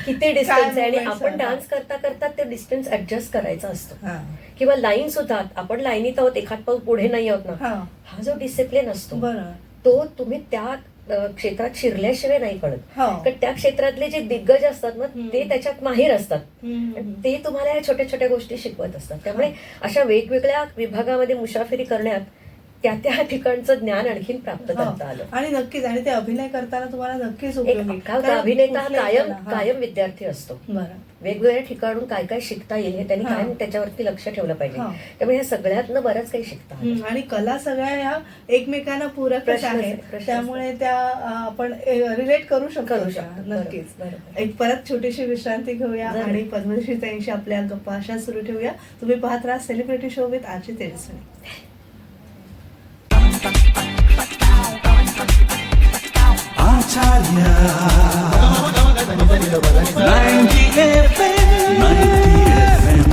Speaker 2: किती डिस्टन्स आहे, आणि
Speaker 1: movements
Speaker 2: आपण
Speaker 1: आहेत.
Speaker 2: डान्स करता करता ते डिस्टन्स ऍडजस्ट करायचा असतो.
Speaker 1: हा.
Speaker 2: किंवा लाईन सुद्धा आपण लाईनीत आहोत, एखाद पाऊल पुढे नाही आहोत ना,
Speaker 1: हा.
Speaker 2: हा जो डिसिप्लिन असतो
Speaker 1: बरोबर.
Speaker 2: तो तुम्ही त्या क्षेत्रात शिरल्याशिवाय नाही कळत.
Speaker 1: हो.
Speaker 2: कारण त्या क्षेत्रातले जे दिग्गज असतात ना
Speaker 1: हम्म.
Speaker 2: ते त्याच्यात माहीर असतात.
Speaker 1: हम्म.
Speaker 2: ते तुम्हाला या छोट्या छोट्या गोष्टी शिकवत असतात. त्यामुळे अशा वेगवेगळ्या विभागामध्ये मुसाफिरी करण्यात त्या ठिकाणचं ज्ञान आणखीन प्राप्त
Speaker 1: हो.
Speaker 2: करता आलं.
Speaker 1: आणि नक्कीच, आणि ते अभिनय करताना तुम्हाला नक्कीच उपयोगी.
Speaker 2: एक
Speaker 1: कारण
Speaker 2: अभिनेता हा
Speaker 1: कुठल्याही
Speaker 2: कायम
Speaker 1: कला, हा.
Speaker 2: कायम विद्यार्थी असतो.
Speaker 1: बरं.
Speaker 2: वेगवेगळ्या ठिकाणून काय काय शिकता येईल हे त्यांनी
Speaker 1: हा.
Speaker 2: कायम त्याच्यावरती लक्ष ठेवलं पाहिजे.
Speaker 1: हा.
Speaker 2: त्यामुळे ह्या सगळ्यातनं बरंच काही शिकता आलं.
Speaker 1: आणि कला सगळ्या ह्या एकमेकांना पूरकच
Speaker 2: प्रश्नच
Speaker 1: आहे,
Speaker 2: आहे, प्रश्नच
Speaker 1: त्यामुळे त्या आपण रिलेट करू शकतो.
Speaker 2: करू
Speaker 1: त्या.
Speaker 2: शकतो.
Speaker 1: नक्कीच.
Speaker 2: बरोबर.
Speaker 1: एक परत छोटीशी विश्रांती घेऊया
Speaker 2: जरूर.
Speaker 1: आणि पद्मश्रीताईंशी आपल्या गप्पा अशा सुरू ठेवूया. तुम्ही पाहत राहा सेलिब्रिटी शो विथ आरची तेजस्विनी.
Speaker 3: Acharya 90 FM 90 FM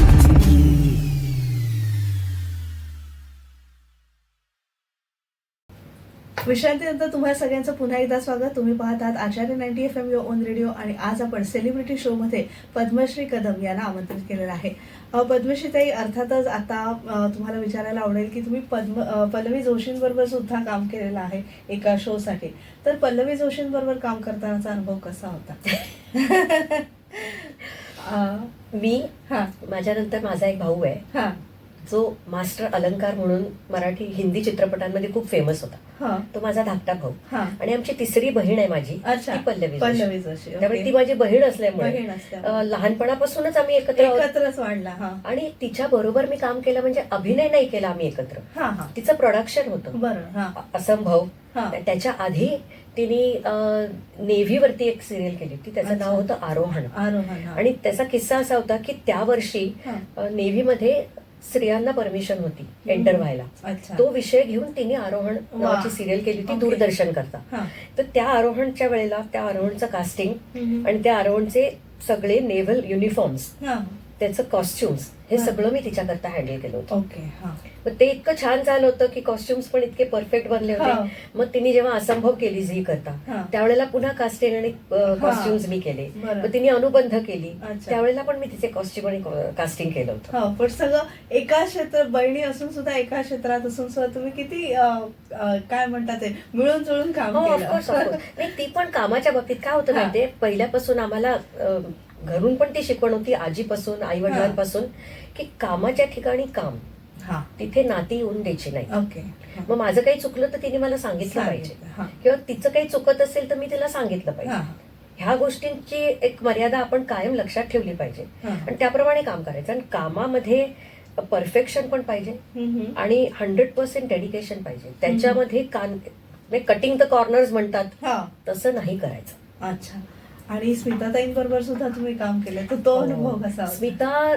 Speaker 1: विश्रांतीनंतर तुम्हाला सगळ्यांचं पुन्हा एकदा स्वागत. तुम्ही पाहत आहात आचार्य 90 FM युअर ओन रेडिओ, आणि आज आपण सेलिब्रिटी शो मध्ये पद्मश्री कदम यांना आमंत्रित केलेलं आहे. पद्मश्रीताई, अर्थातच आता तुम्हाला विचारायला आवडेल की तुम्ही पल्लवी जोशींबरोबर सुद्धा काम केलेलं आहे एका शो साठी. तर पल्लवी जोशींबरोबर काम करतानाचा अनुभव कसा होता?
Speaker 2: मी
Speaker 1: हा.
Speaker 2: माझ्यानंतर माझा एक भाऊ आहे
Speaker 1: हा.
Speaker 2: जो मास्टर अलंकार म्हणून मराठी हिंदी चित्रपटांमध्ये खूप फेमस होता.
Speaker 1: हा.
Speaker 2: तो माझा धाकटा भाऊ.
Speaker 1: हा.
Speaker 2: आणि आमची तिसरी बहीण आहे माझी,
Speaker 1: अच्छा.
Speaker 2: ती पल्लवी जोशी.
Speaker 1: पल्लवी जोशी.
Speaker 2: त्यामुळे
Speaker 1: ओके.
Speaker 2: ती माझी बहीण असल्यामुळे
Speaker 1: बहीण असल्यामुळे.
Speaker 2: लहानपणापासूनच आम्ही एकत्र आहोत.
Speaker 1: एकत्रच वाढला. हा.
Speaker 2: आणि तिच्या बरोबर मी काम केलं, म्हणजे अभिनय नाही केला आम्ही एकत्र.
Speaker 1: हा. हा.
Speaker 2: तिचं प्रोडक्शन होतं
Speaker 1: बरं. हा.
Speaker 2: असंभव.
Speaker 1: हा.
Speaker 2: त्याच्या आधी तिने नेव्हीवरती एक सिरियल केली होती, त्याचं
Speaker 1: अच्छा.
Speaker 2: नाव होतं आरोहण.
Speaker 1: आरोहण. हा.
Speaker 2: आणि त्याचा किस्सा असा होता की त्या वर्षी
Speaker 1: हा.
Speaker 2: नेव्हीमध्ये स्त्रियांना परमिशन होती एंटर व्हायला.
Speaker 1: अच्छा.
Speaker 2: तो विषय घेऊन तिने आरोहण नावाची सिरियल केली होती
Speaker 1: ओके.
Speaker 2: दूरदर्शन करता.
Speaker 1: हा.
Speaker 2: तर त्या आरोहणच्या वेळेला त्या आरोहणचं कास्टिंग
Speaker 1: हम्म.
Speaker 2: आणि त्या आरोहणचे सगळे नेव्हल युनिफॉर्म्स,
Speaker 1: हा.
Speaker 2: त्याचं कॉस्ट्युम्स, हे
Speaker 1: हा.
Speaker 2: सगळं मी तिच्याकरता हँडल केलं होतं.
Speaker 1: ओके. हा.
Speaker 2: मग ते इतकं छान झालं होतं की कॉस्ट्युम्स पण इतके परफेक्ट बनले
Speaker 1: हा.
Speaker 2: होते. मग तिने जेव्हा असंभव केली झी करता,
Speaker 1: हा.
Speaker 2: त्यावेळेला पुन्हा कास्टिंग आणि कॉस्ट्युम्स मी केले.
Speaker 1: बरं.
Speaker 2: मग तिने अनुबंध केली,
Speaker 1: अच्छा.
Speaker 2: त्यावेळेला पण मी तिचे कॉस्ट्युम आणि कास्टिंग केलं होतं.
Speaker 1: हो, पण सगळं एका क्षेत्रात, बहिणी असून सुद्धा एका क्षेत्रात असून सुद्धा तुम्ही किती काय म्हणतात ते मिळून जुळून काम
Speaker 2: हो,
Speaker 1: केलं.
Speaker 2: Of course of course. नाही, ती पण कामाच्या बाबतीत काय होतं
Speaker 1: हा.
Speaker 2: माहितीये, पहिल्यापासून आम्हाला घरून पण ती शिकवण होती, आजीपासून, आई वडिलांपासून, की कामाच्या ठिकाणी काम,
Speaker 1: हा.
Speaker 2: तिथे नाती येऊन द्यायची नाही.
Speaker 1: ओके. हा.
Speaker 2: मग माझं काही चुकलं तर तिने मला सांगितलं पाहिजे,
Speaker 1: सांगितलं. हा.
Speaker 2: किंवा तिचं काही चुकत असेल तर मी तिला सांगितलं पाहिजे.
Speaker 1: हा.
Speaker 2: ह्या गोष्टींची एक मर्यादा आपण कायम लक्षात ठेवली पाहिजे
Speaker 1: हा.
Speaker 2: आणि त्याप्रमाणे काम करायचं. आणि कामामध्ये परफेक्शन पण पाहिजे
Speaker 1: हम्म.
Speaker 2: आणि 100% डेडिकेशन पाहिजे. त्याच्यामध्ये कटिंग द कॉर्नर्स म्हणतात,
Speaker 1: हा.
Speaker 2: तसं नाही करायचं.
Speaker 1: अच्छा. आणि स्मिताताईंबरोबर सुद्धा तुम्ही काम केलं, तर तो अनुभव कसा होता?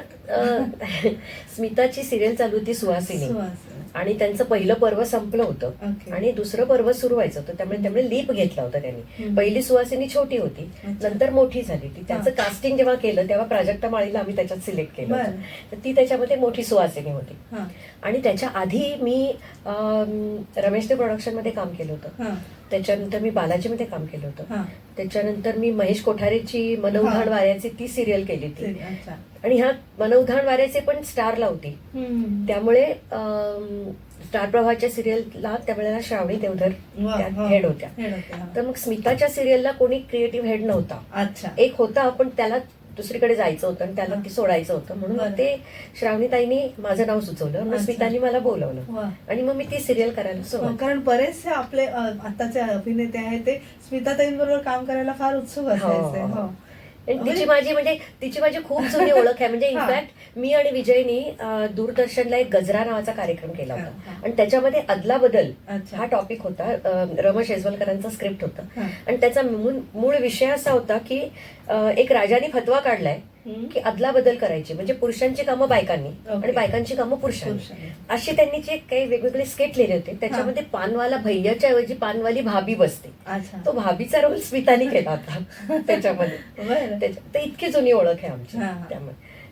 Speaker 2: स्मिताची सिरियल चालू होती सुहासिनी,
Speaker 1: सुहास.
Speaker 2: आणि त्यांचं पहिलं पर्व संपलं होतं
Speaker 1: ओके.
Speaker 2: आणि दुसरं पर्व सुरू व्हायचं होतं. त्यामुळे लीप घेतला होता त्यांनी.
Speaker 1: हम्म.
Speaker 2: पहिली सुहासिनी छोटी होती,
Speaker 1: अच्छा.
Speaker 2: नंतर मोठी झाली ती. त्याचं
Speaker 1: हा.
Speaker 2: कास्टिंग जेव्हा केलं तेव्हा प्राजक्ता माळीला आम्ही त्याच्यात सिलेक्ट केलं होतं.
Speaker 1: बरं.
Speaker 2: तर ती त्याच्यामध्ये मोठी सुहासिनी होती.
Speaker 1: हा.
Speaker 2: आणि त्याच्या आधी मी रमेश दे प्रोडक्शन मध्ये काम केलं होतं.
Speaker 1: हा.
Speaker 2: त्याच्यानंतर मी बालाजीमध्ये काम केलं होतं.
Speaker 1: हा.
Speaker 2: त्याच्यानंतर मी महेश कोठारेची मनउधाण वाऱ्याची ती सिरियल केली होती.
Speaker 1: अच्छा.
Speaker 2: आणि ह्या मनउधाण वाऱ्याचे पण स्टारला होती.
Speaker 1: हम्म.
Speaker 2: त्यामुळे स्टार प्रवाहाच्या सिरियलला त्यावेळेला श्रावणी देवधर
Speaker 1: वा,
Speaker 2: त्या
Speaker 1: वा.
Speaker 2: हेड होत्या.
Speaker 1: हेड होते, हा.
Speaker 2: तर मग स्मिताच्या सिरियलला कोणी क्रिएटिव्ह हेड नव्हता.
Speaker 1: अच्छा.
Speaker 2: एक होता, पण त्याला दुसरीकडे जायचं होतं आणि त्याला ती सोडायचं होतं म्हणून
Speaker 1: बरं.
Speaker 2: मग ते श्रावणीताईंनी माझं नाव सुचवलं मग
Speaker 1: अच्छा.
Speaker 2: स्मितानी मला बोलवलं
Speaker 1: वा.
Speaker 2: आणि मग मी ती सिरियल करायला सुरुवात
Speaker 1: कारण बरेचसे आपले आताचे अभिनेते आहेत ते स्मिताताईंबरोबर काम करायला फार उत्सुक असायचे.
Speaker 2: हो.
Speaker 1: हो.
Speaker 2: आणि तिची माझी खूप जुनी ओळख आहे म्हणजे
Speaker 1: हा.
Speaker 2: इनफॅक्ट मी आणि विजयनी दूरदर्शनला एक गजरा नावाचा कार्यक्रम केला
Speaker 1: हा,
Speaker 2: होता
Speaker 1: हा.
Speaker 2: आणि त्याच्यामध्ये अदला बदल
Speaker 1: अच्छा.
Speaker 2: हा टॉपिक होता. रमेश एजवलकरांचा स्क्रिप्ट होता
Speaker 1: हा.
Speaker 2: आणि त्याचा मूळ विषय असा होता की एक राजाने फतवा काढलाय
Speaker 1: हम्म.
Speaker 2: की अदला बदल करायची म्हणजे पुरुषांची कामं बायकांनी
Speaker 1: ओके.
Speaker 2: आणि बायकांची कामं पुरुषांनी
Speaker 1: पुरुषांनी.
Speaker 2: अशी त्यांनी जे काही वेगवेगळे स्केट लिहिले होते त्याच्यामध्ये पानवाला भैयाच्या ऐवजी पानवाली भाभी बसते.
Speaker 1: अच्छा.
Speaker 2: तो भाभीचा रोल स्मितानी केला होता त्याच्यामध्ये.
Speaker 1: बरं.
Speaker 2: तर इतकी जुनी ओळख आहे आमची
Speaker 1: हा.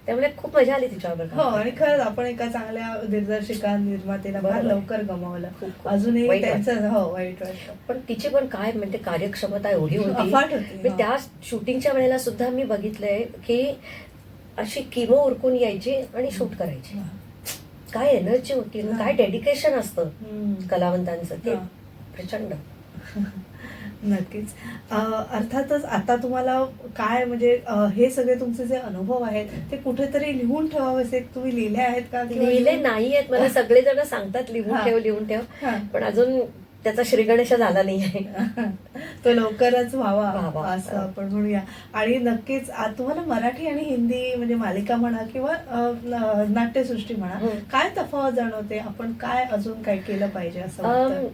Speaker 2: त्यामुळे खूप मजा आली तिच्यावर
Speaker 1: हो आणि खरंच आपण एका चांगल्या दिग्दर्शिका निर्मातेला फार
Speaker 2: बरोबर.
Speaker 1: लवकर गमावलं.
Speaker 2: खूप
Speaker 1: अजूनही
Speaker 2: वाईट
Speaker 1: त्यांचं हो वाईट वाटतं.
Speaker 2: पण तिची पण काय म्हणजे कार्यक्षमता एवढी
Speaker 1: अफाट
Speaker 2: होती
Speaker 1: होती,
Speaker 2: मी
Speaker 1: हो.
Speaker 2: त्या शूटिंगच्या वेळेला सुद्धा मी बघितलंय की अशी किमो उरकून यायची आणि शूट करायची. काय एनर्जी होती ना, काय डेडिकेशन असतं
Speaker 1: हम्म.
Speaker 2: कलावंतांचं ते
Speaker 1: हा.
Speaker 2: प्रचंड.
Speaker 1: नक्कीच. अर्थातच आता तुम्हाला काय म्हणजे हे सगळे तुमचे जे अनुभव आहेत ते कुठेतरी लिहून ठेवावेसे तुम्ही लिहिले आहेत का किंवा
Speaker 2: लिहिले
Speaker 1: लिहून-
Speaker 2: नाहीयेत मला सगळेजण सांगतात लिहून
Speaker 1: हा.
Speaker 2: ठेव लिहून ठेव
Speaker 1: हा.
Speaker 2: पण अजून त्याचा श्रीगणेश झाला नाहीये.
Speaker 1: तो लवकरच व्हावा
Speaker 2: व्हावा.
Speaker 1: असं आपण म्हणूया. आणि नक्कीच तुम्हाला मराठी आणि हिंदी म्हणजे मालिका म्हणा किंवा नाट्यसृष्टी म्हणा
Speaker 2: हम्म.
Speaker 1: काय तफावत जाणवते, आपण काय अजून काय केलं पाहिजे असं वाटतं?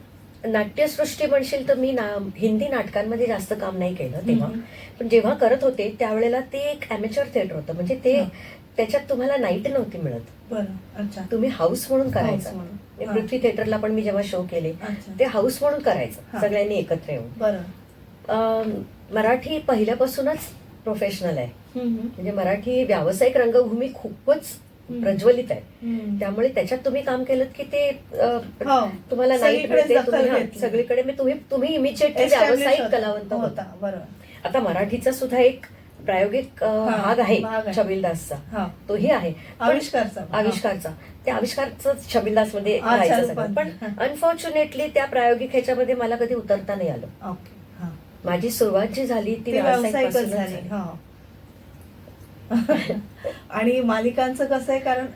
Speaker 2: नाट्यसृष्टी म्हणशील तर मी हिंदी नाटकांमध्ये जास्त काम नाही केलं तेव्हा
Speaker 1: हम्म.
Speaker 2: पण जेव्हा करत होते त्यावेळेला ते एक अमेचर थिएटर होतं म्हणजे ते
Speaker 1: हा.
Speaker 2: त्याच्यात तुम्हाला नाईट नव्हती मिळत.
Speaker 1: बरं. अच्छा.
Speaker 2: तुम्ही हाऊस म्हणून करायचं.
Speaker 1: म्हणून.
Speaker 2: म्हणजे
Speaker 1: हा.
Speaker 2: पृथ्वी थिएटरला पण मी जेव्हा शो केले
Speaker 1: अच्छा.
Speaker 2: ते हाऊस म्हणून करायचं
Speaker 1: हा.
Speaker 2: सगळ्यांनी एकत्र येऊन.
Speaker 1: बरं.
Speaker 2: मराठी पहिल्यापासूनच प्रोफेशनल आहे
Speaker 1: हम्म.
Speaker 2: म्हणजे मराठी व्यावसायिक रंगभूमी खूपच
Speaker 1: हम्म.
Speaker 2: प्रज्वलित आहे.
Speaker 1: हम्म.
Speaker 2: त्यामुळे त्याच्यात तुम्ही काम केलं की ते
Speaker 1: हो.
Speaker 2: तुम्हाला नाही
Speaker 1: सगळीकडे
Speaker 2: मिळते,
Speaker 1: दखल
Speaker 2: तुम्ही- हा,
Speaker 1: घेतली.
Speaker 2: सगळीकडे तुम्ही इमिजिएटली
Speaker 1: Established
Speaker 2: व्यावसायिक
Speaker 1: होता.
Speaker 2: कलावंत होता.
Speaker 1: होता. बरं.
Speaker 2: आता मराठीचा सुद्धा एक प्रायोगिक भाग आहे
Speaker 1: भाग आहे.
Speaker 2: छबिलदासचा
Speaker 1: हा.
Speaker 2: तोही आहे पण-
Speaker 1: आविष्कारचा.
Speaker 2: आविष्कारचा त्या आविष्कारच छबिलदास मध्ये
Speaker 1: अच्छा,
Speaker 2: राहायचं सगळं.
Speaker 1: रूपांतर.
Speaker 2: पण
Speaker 1: हा.
Speaker 2: अनफॉर्च्युनेटली त्या प्रायोगिक ह्याच्यामध्ये मला कधी उतरता नाही आलं.
Speaker 1: ओके. हा.
Speaker 2: माझी सुरुवात जी झाली ती
Speaker 1: ते व्यावसायिकच
Speaker 2: व्यावसायिकपासूनच
Speaker 1: झाली.
Speaker 2: झाली.
Speaker 1: हा. आणि मालिकांचं कसं आहे कारण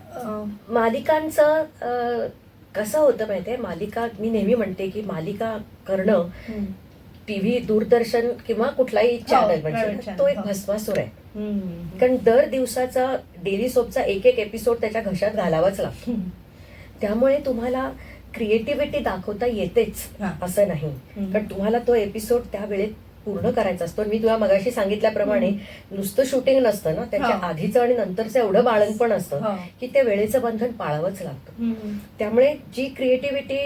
Speaker 2: मालिकांचं कसं होतं माहितीये मालिका मी नेहमी म्हणते की मालिका करणं टीव्ही दूरदर्शन किंवा कुठलाही चॅनल
Speaker 1: private
Speaker 2: म्हणजे
Speaker 1: channel,
Speaker 2: तो एक
Speaker 1: हो.
Speaker 2: भस्मासूर आहे. कारण दर दिवसाचा डेली सोपचा एक एपिसोड त्याच्या घशात घालावाच लागतो. त्यामुळे तुम्हाला क्रिएटिव्हिटी दाखवता येतेच
Speaker 1: हा.
Speaker 2: असं नाही कारण तुम्हाला तो एपिसोड त्या वेळेत पूर्ण करायचा असतो. मी तुला मगाशी सांगितल्याप्रमाणे नुसतं शूटिंग नसतं ना त्याच्या
Speaker 1: हा.
Speaker 2: आधीचं आणि नंतरचं एवढं बाळणपण असतं
Speaker 1: हा.
Speaker 2: की ते वेळेचं बंधन पाळावंच लागतं. त्यामुळे जी क्रिएटिव्हिटी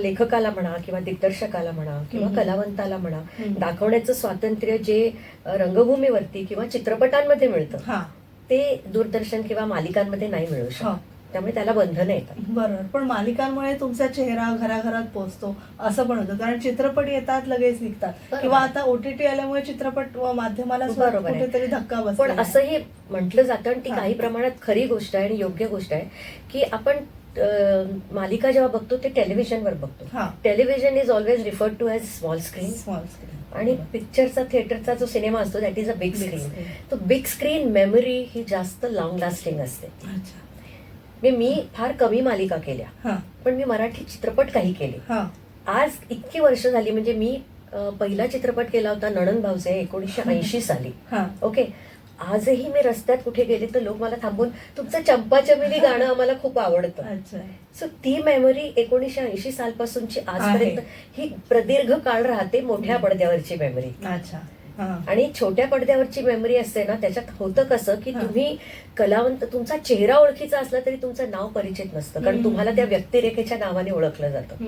Speaker 2: लेखकाला म्हणा किंवा दिग्दर्शकाला म्हणा किंवा
Speaker 1: हम्म.
Speaker 2: कलावंताला म्हणा
Speaker 1: हम्म.
Speaker 2: दाखवण्याचं स्वातंत्र्य जे रंगभूमीवरती किंवा चित्रपटांमध्ये मिळतं
Speaker 1: हा.
Speaker 2: ते दूरदर्शन किंवा मालिकांमध्ये नाही मिळू
Speaker 1: हा.
Speaker 2: शकत. त्यामुळे त्याला बंधनं येतात.
Speaker 1: बरोबर. पण मालिकांमुळे तुमचा चेहरा घराघरात पोहोचतो असं पण होतं कारण चित्रपट येतात लगेच निघतात
Speaker 2: बरोबर.
Speaker 1: किंवा आता OTT आल्यामुळे चित्रपट व माध्यमाला सुद्धा
Speaker 2: बरोबर आहे.
Speaker 1: कुठेतरी धक्का
Speaker 2: पण
Speaker 1: बसतो.
Speaker 2: असंही म्हटलं जातं आणि ती
Speaker 1: हा.
Speaker 2: काही प्रमाणात खरी गोष्ट आहे आणि योग्य गोष्ट आहे की आपण मालिका जेव्हा बघतो ते टेलिव्हिजनवर बघतो.
Speaker 1: हा.
Speaker 2: Television is always referred to as small screen
Speaker 1: small screen
Speaker 2: आणि पिक्चरचा थिएटरचा जो सिनेमा असतो that is a big
Speaker 1: Big
Speaker 2: screen.
Speaker 1: screen.
Speaker 2: तो बिग स्क्रीन मेमरी ही जास्त लॉंग लास्टिंग असते.
Speaker 1: अच्छा.
Speaker 2: मी फार कमी मालिका केल्या
Speaker 1: हा.
Speaker 2: पण मी मराठी चित्रपट काही केले.
Speaker 1: हा.
Speaker 2: आज इतकी वर्ष झाली म्हणजे मी पहिला चित्रपट केला होता नणन भाऊचे 1980 साली.
Speaker 1: हा.
Speaker 2: ओके. आजही मी रस्त्यात कुठे गेले तर लोक मला थांबून तुमचं चंपा चमेली गाणं आम्हाला खूप आवडतं.
Speaker 1: अच्छा.
Speaker 2: सो ती मेमरी 1980 सालपासूनची आजपर्यंत ही प्रदीर्घ काळ राहते मोठ्या पडद्यावरची मेमरी.
Speaker 1: अच्छा. हा.
Speaker 2: आणि छोट्या पडद्यावरची मेमरी असते ना त्याच्यात होतं कसं की
Speaker 1: हा.
Speaker 2: तुम्ही कलावंत तुमचा चेहरा ओळखीचा असला तरी तुमचं नाव परिचित नसतं कारण
Speaker 1: हम्म.
Speaker 2: तुम्हाला त्या व्यक्तिरेखेच्या नावाने ओळखलं जातं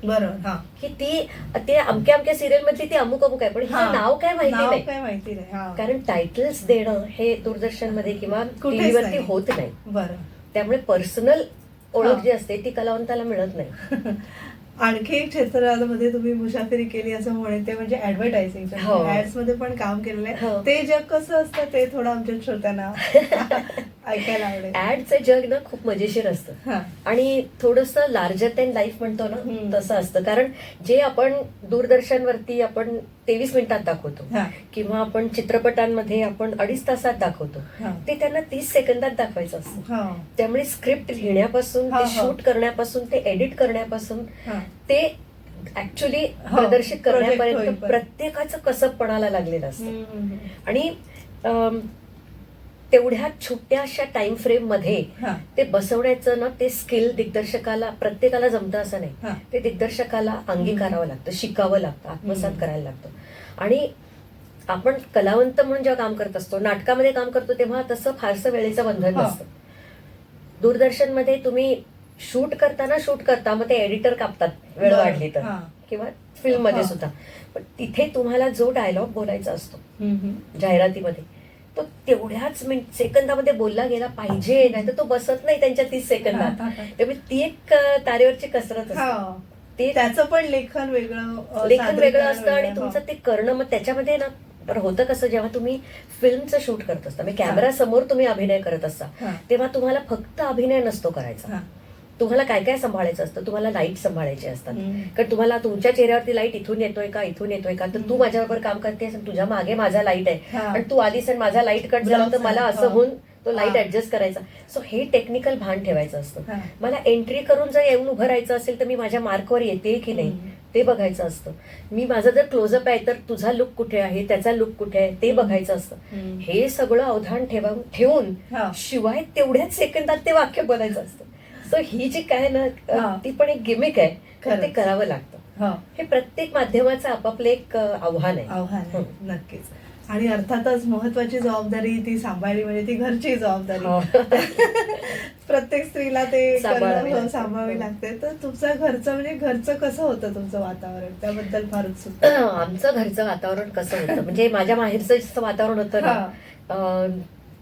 Speaker 1: बरोबर. हा.
Speaker 2: की ते अमक्या अमक्या सिरियल मधली ती अमुक अमुक आहे पण
Speaker 1: हा.
Speaker 2: हिचं नाव काय माहिती
Speaker 1: नाव
Speaker 2: नाही
Speaker 1: काय माहिती नाही. हा.
Speaker 2: कारण टायटल्स देणं हे दूरदर्शन मध्ये किंवा
Speaker 1: कुठेच
Speaker 2: टीव्हीवरती
Speaker 1: नाही.
Speaker 2: होत नाही.
Speaker 1: बरं.
Speaker 2: त्यामुळे पर्सनल ओळख
Speaker 1: हा.
Speaker 2: जी असते ती कलावंताला मिळत नाही.
Speaker 1: आणखी एक क्षेत्रामध्ये तुम्ही मुसाफिरी केली असं म्हणते म्हणजे ऍडव्हर्टायझिंग
Speaker 2: हो.
Speaker 1: ऍड्स मध्ये पण काम केलेलं
Speaker 2: हो.
Speaker 1: आहे. ते जग कसं असतं ते थोडं आमच्या श्रोत्यांना ऐकायला आवडेल.
Speaker 2: ऍडचं जग ना खूप मजेशीर असतं
Speaker 1: हा.
Speaker 2: आणि थोडंसं लार्जर दॅन लाईफ म्हणतो ना
Speaker 1: हम्म.
Speaker 2: तसं असतं. कारण जे आपण दूरदर्शनवरती आपण 23 मिनिटात दाखवतो
Speaker 1: हा.
Speaker 2: किंवा आपण चित्रपटांमध्ये आपण 2.5 तासात दाखवतो
Speaker 1: हा.
Speaker 2: ते त्यांना 30 सेकंदात दाखवायचं असतं.
Speaker 1: हा.
Speaker 2: त्यामुळे स्क्रिप्ट लिहिण्यापासून
Speaker 1: हा,
Speaker 2: ते
Speaker 1: हा.
Speaker 2: शूट करण्यापासून ते एडिट करण्यापासून
Speaker 1: हा.
Speaker 2: ते ऍक्च्युली
Speaker 1: हा,
Speaker 2: प्रदर्शित
Speaker 1: project
Speaker 2: करण्यापर्यंत
Speaker 1: होईपर्यंत.
Speaker 2: प्रत्येकाचं कसबपणाला लागलेलं असतं.
Speaker 1: हम्म.
Speaker 2: आणि तेवढ्या छोट्याशा टाइम फ्रेम मध्ये
Speaker 1: हा.
Speaker 2: ते बसवण्याचं ना ते स्किल दिग्दर्शकाला प्रत्येकाला जमतं असं नाही.
Speaker 1: हा.
Speaker 2: ते दिग्दर्शकाला अंगीकारावं लागतं, शिकावं लागतं, आत्मसात
Speaker 1: हम्म.
Speaker 2: करायला लागतं. आणि आपण कलावंत म्हणून जेव्हा काम करत असतो, नाटकामध्ये काम करतो तेव्हा तसं फारसं वेळेचं बंधन
Speaker 1: हा.
Speaker 2: नसतं. दूरदर्शनमध्ये तुम्ही शूट करता मग ते एडिटर कापतात वेळ
Speaker 1: बरं.
Speaker 2: वाढली तर,
Speaker 1: हा.
Speaker 2: किंवा फिल्म मध्ये
Speaker 1: हा.
Speaker 2: सुद्धा. पण तिथे तुम्हाला जो डायलॉग बोलायचा असतो
Speaker 1: हम्म.
Speaker 2: जाहिरातीमध्ये तो तेवढ्याच सेकंदामध्ये बोलला गेला पाहिजे, नाही तर तो बसत नाही त्यांच्या 30 सेकंदात. त्यामुळे ती एक तारेवरची कसरत असते.
Speaker 1: हा.
Speaker 2: ते
Speaker 1: त्याचं पण लेखन वेगळं,
Speaker 2: लेखन
Speaker 1: सादरीकरण
Speaker 2: वेगळं असतं आणि
Speaker 1: वेगळं.
Speaker 2: तुमचं ते करणं. मग त्याच्यामध्ये ना बरं होतं कसं, जेव्हा तुम्ही फिल्मचं शूट करत असता, म्हणजे कॅमेरा समोर तुम्ही अभिनय करत असता,
Speaker 1: हा.
Speaker 2: तेव्हा तुम्हाला फक्त अभिनय नसतो करायचा.
Speaker 1: हा.
Speaker 2: तुम्हाला काय काय सांभाळायचं असतं. तुम्हाला लाईट सांभाळायचे असतात.
Speaker 1: हम्म.
Speaker 2: कारण तुम्हाला तुमच्या चेहऱ्यावरती लाईट इथून येतोय का, इथून येतोय का, तर तू माझ्याबरोबर काम करतेस आणि तुझ्या मागे माझा लाईट आहे
Speaker 1: हा.
Speaker 2: आणि तू आलीस आणि माझा लाईट कट झाला तर मला असं
Speaker 1: हा.
Speaker 2: होऊन तो लाईट
Speaker 1: हा.
Speaker 2: ऍडजस्ट करायचा. सो हे टेक्निकल भान ठेवायचं असतं.
Speaker 1: हा.
Speaker 2: मला एंट्री करून जर येऊन उभं राहायचं असेल तर मी माझ्या मार्कवर येते की नाही
Speaker 1: हम्म.
Speaker 2: ते बघायचं असतं. मी माझा जर क्लोजअप आहे तर तुझा लुक कुठे आहे, त्याचा लुक कुठे आहे ते बघायचं असतं.
Speaker 1: हम्म.
Speaker 2: हे सगळं अवधान ठेवून
Speaker 1: हा.
Speaker 2: शिवाय तेवढ्याच सेकंदात ते वाक्य बोलायचं असतं. सो ही जी काय ना
Speaker 1: हा.
Speaker 2: ती पण एक गिमिक आहे, तर ते
Speaker 1: खरंच.
Speaker 2: करावं लागतं.
Speaker 1: हा.
Speaker 2: हे प्रत्येक माध्यमाचं आपापलं एक आव्हान आहे.
Speaker 1: आव्हान आहे. नक्कीच. आणि अर्थातच महत्वाची जबाबदारी ती सांभाळली म्हणजे ती घरची जबाबदारी.
Speaker 2: हो.
Speaker 1: प्रत्येक स्त्रीला ते
Speaker 2: सांभाळावी
Speaker 1: करणं
Speaker 2: लागते.
Speaker 1: सांभाळावी लागते. तर तुमचं घरचं म्हणजे घरचं कसं होतं तुमचं वातावरण, त्याबद्दल फार उत्सुक आहे.
Speaker 2: आमचं घरचं वातावरण कसं होतं म्हणजे माझ्या माहेरचं जसं वातावरण होतं ना,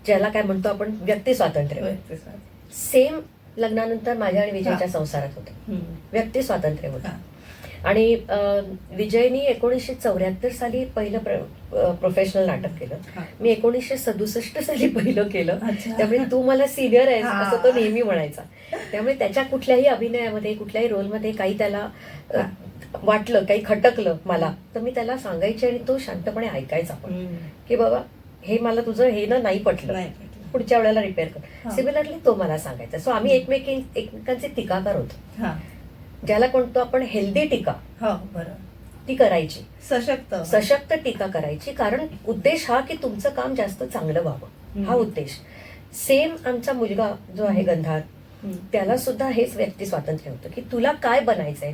Speaker 2: ज्याला काय म्हणतो आपण व्यक्ती स्वातंत्र्य, सेम लग्नानंतर माझ्या आणि विजयच्या संसारात होतं.
Speaker 1: हम्म.
Speaker 2: व्यक्ती स्वातंत्र्य होतं.
Speaker 1: हा.
Speaker 2: आणि विजयनी 1974 साली पहिलं प्रोफेशनल नाटक केलं.
Speaker 1: हा.
Speaker 2: मी 1967 साली पहिलं केलं.
Speaker 1: अच्छा.
Speaker 2: त्यामुळे तू मला सिनियर आहेस
Speaker 1: हा.
Speaker 2: असं तो नेहमी म्हणायचा. त्यामुळे त्याच्या कुठल्याही अभिनयामध्ये कुठल्याही रोलमध्ये काही त्याला वाटलं, काही खटकलं मला, तर मी त्याला सांगायचे आणि तो शांतपणे ऐकायचा पण,
Speaker 1: हम्म.
Speaker 2: की बाबा हे मला तुझं हे ना नाही पटलं,
Speaker 1: नाही पटलं.
Speaker 2: पुढच्या वेळेला रिपेअर कर.
Speaker 1: हा.
Speaker 2: सिमिलरली तो मला सांगायचा. सो आम्ही एकमेकांचे टीकाकार होतो.
Speaker 1: हा.
Speaker 2: ज्याला कोणतो आपण हेल्दी टीका
Speaker 1: हो, बरं.
Speaker 2: ती करायची,
Speaker 1: सशक्त
Speaker 2: टीका करायची. कारण उद्देश हा की तुमचं काम जास्त चांगलं व्हावं, हा
Speaker 1: हम्म.
Speaker 2: उद्देश. सेम आमचा मुलगा जो आहे गंधार,
Speaker 1: हम्म.
Speaker 2: त्याला सुद्धा हेच व्यक्ती स्वातंत्र्य होतं की तुला काय बनायचंय.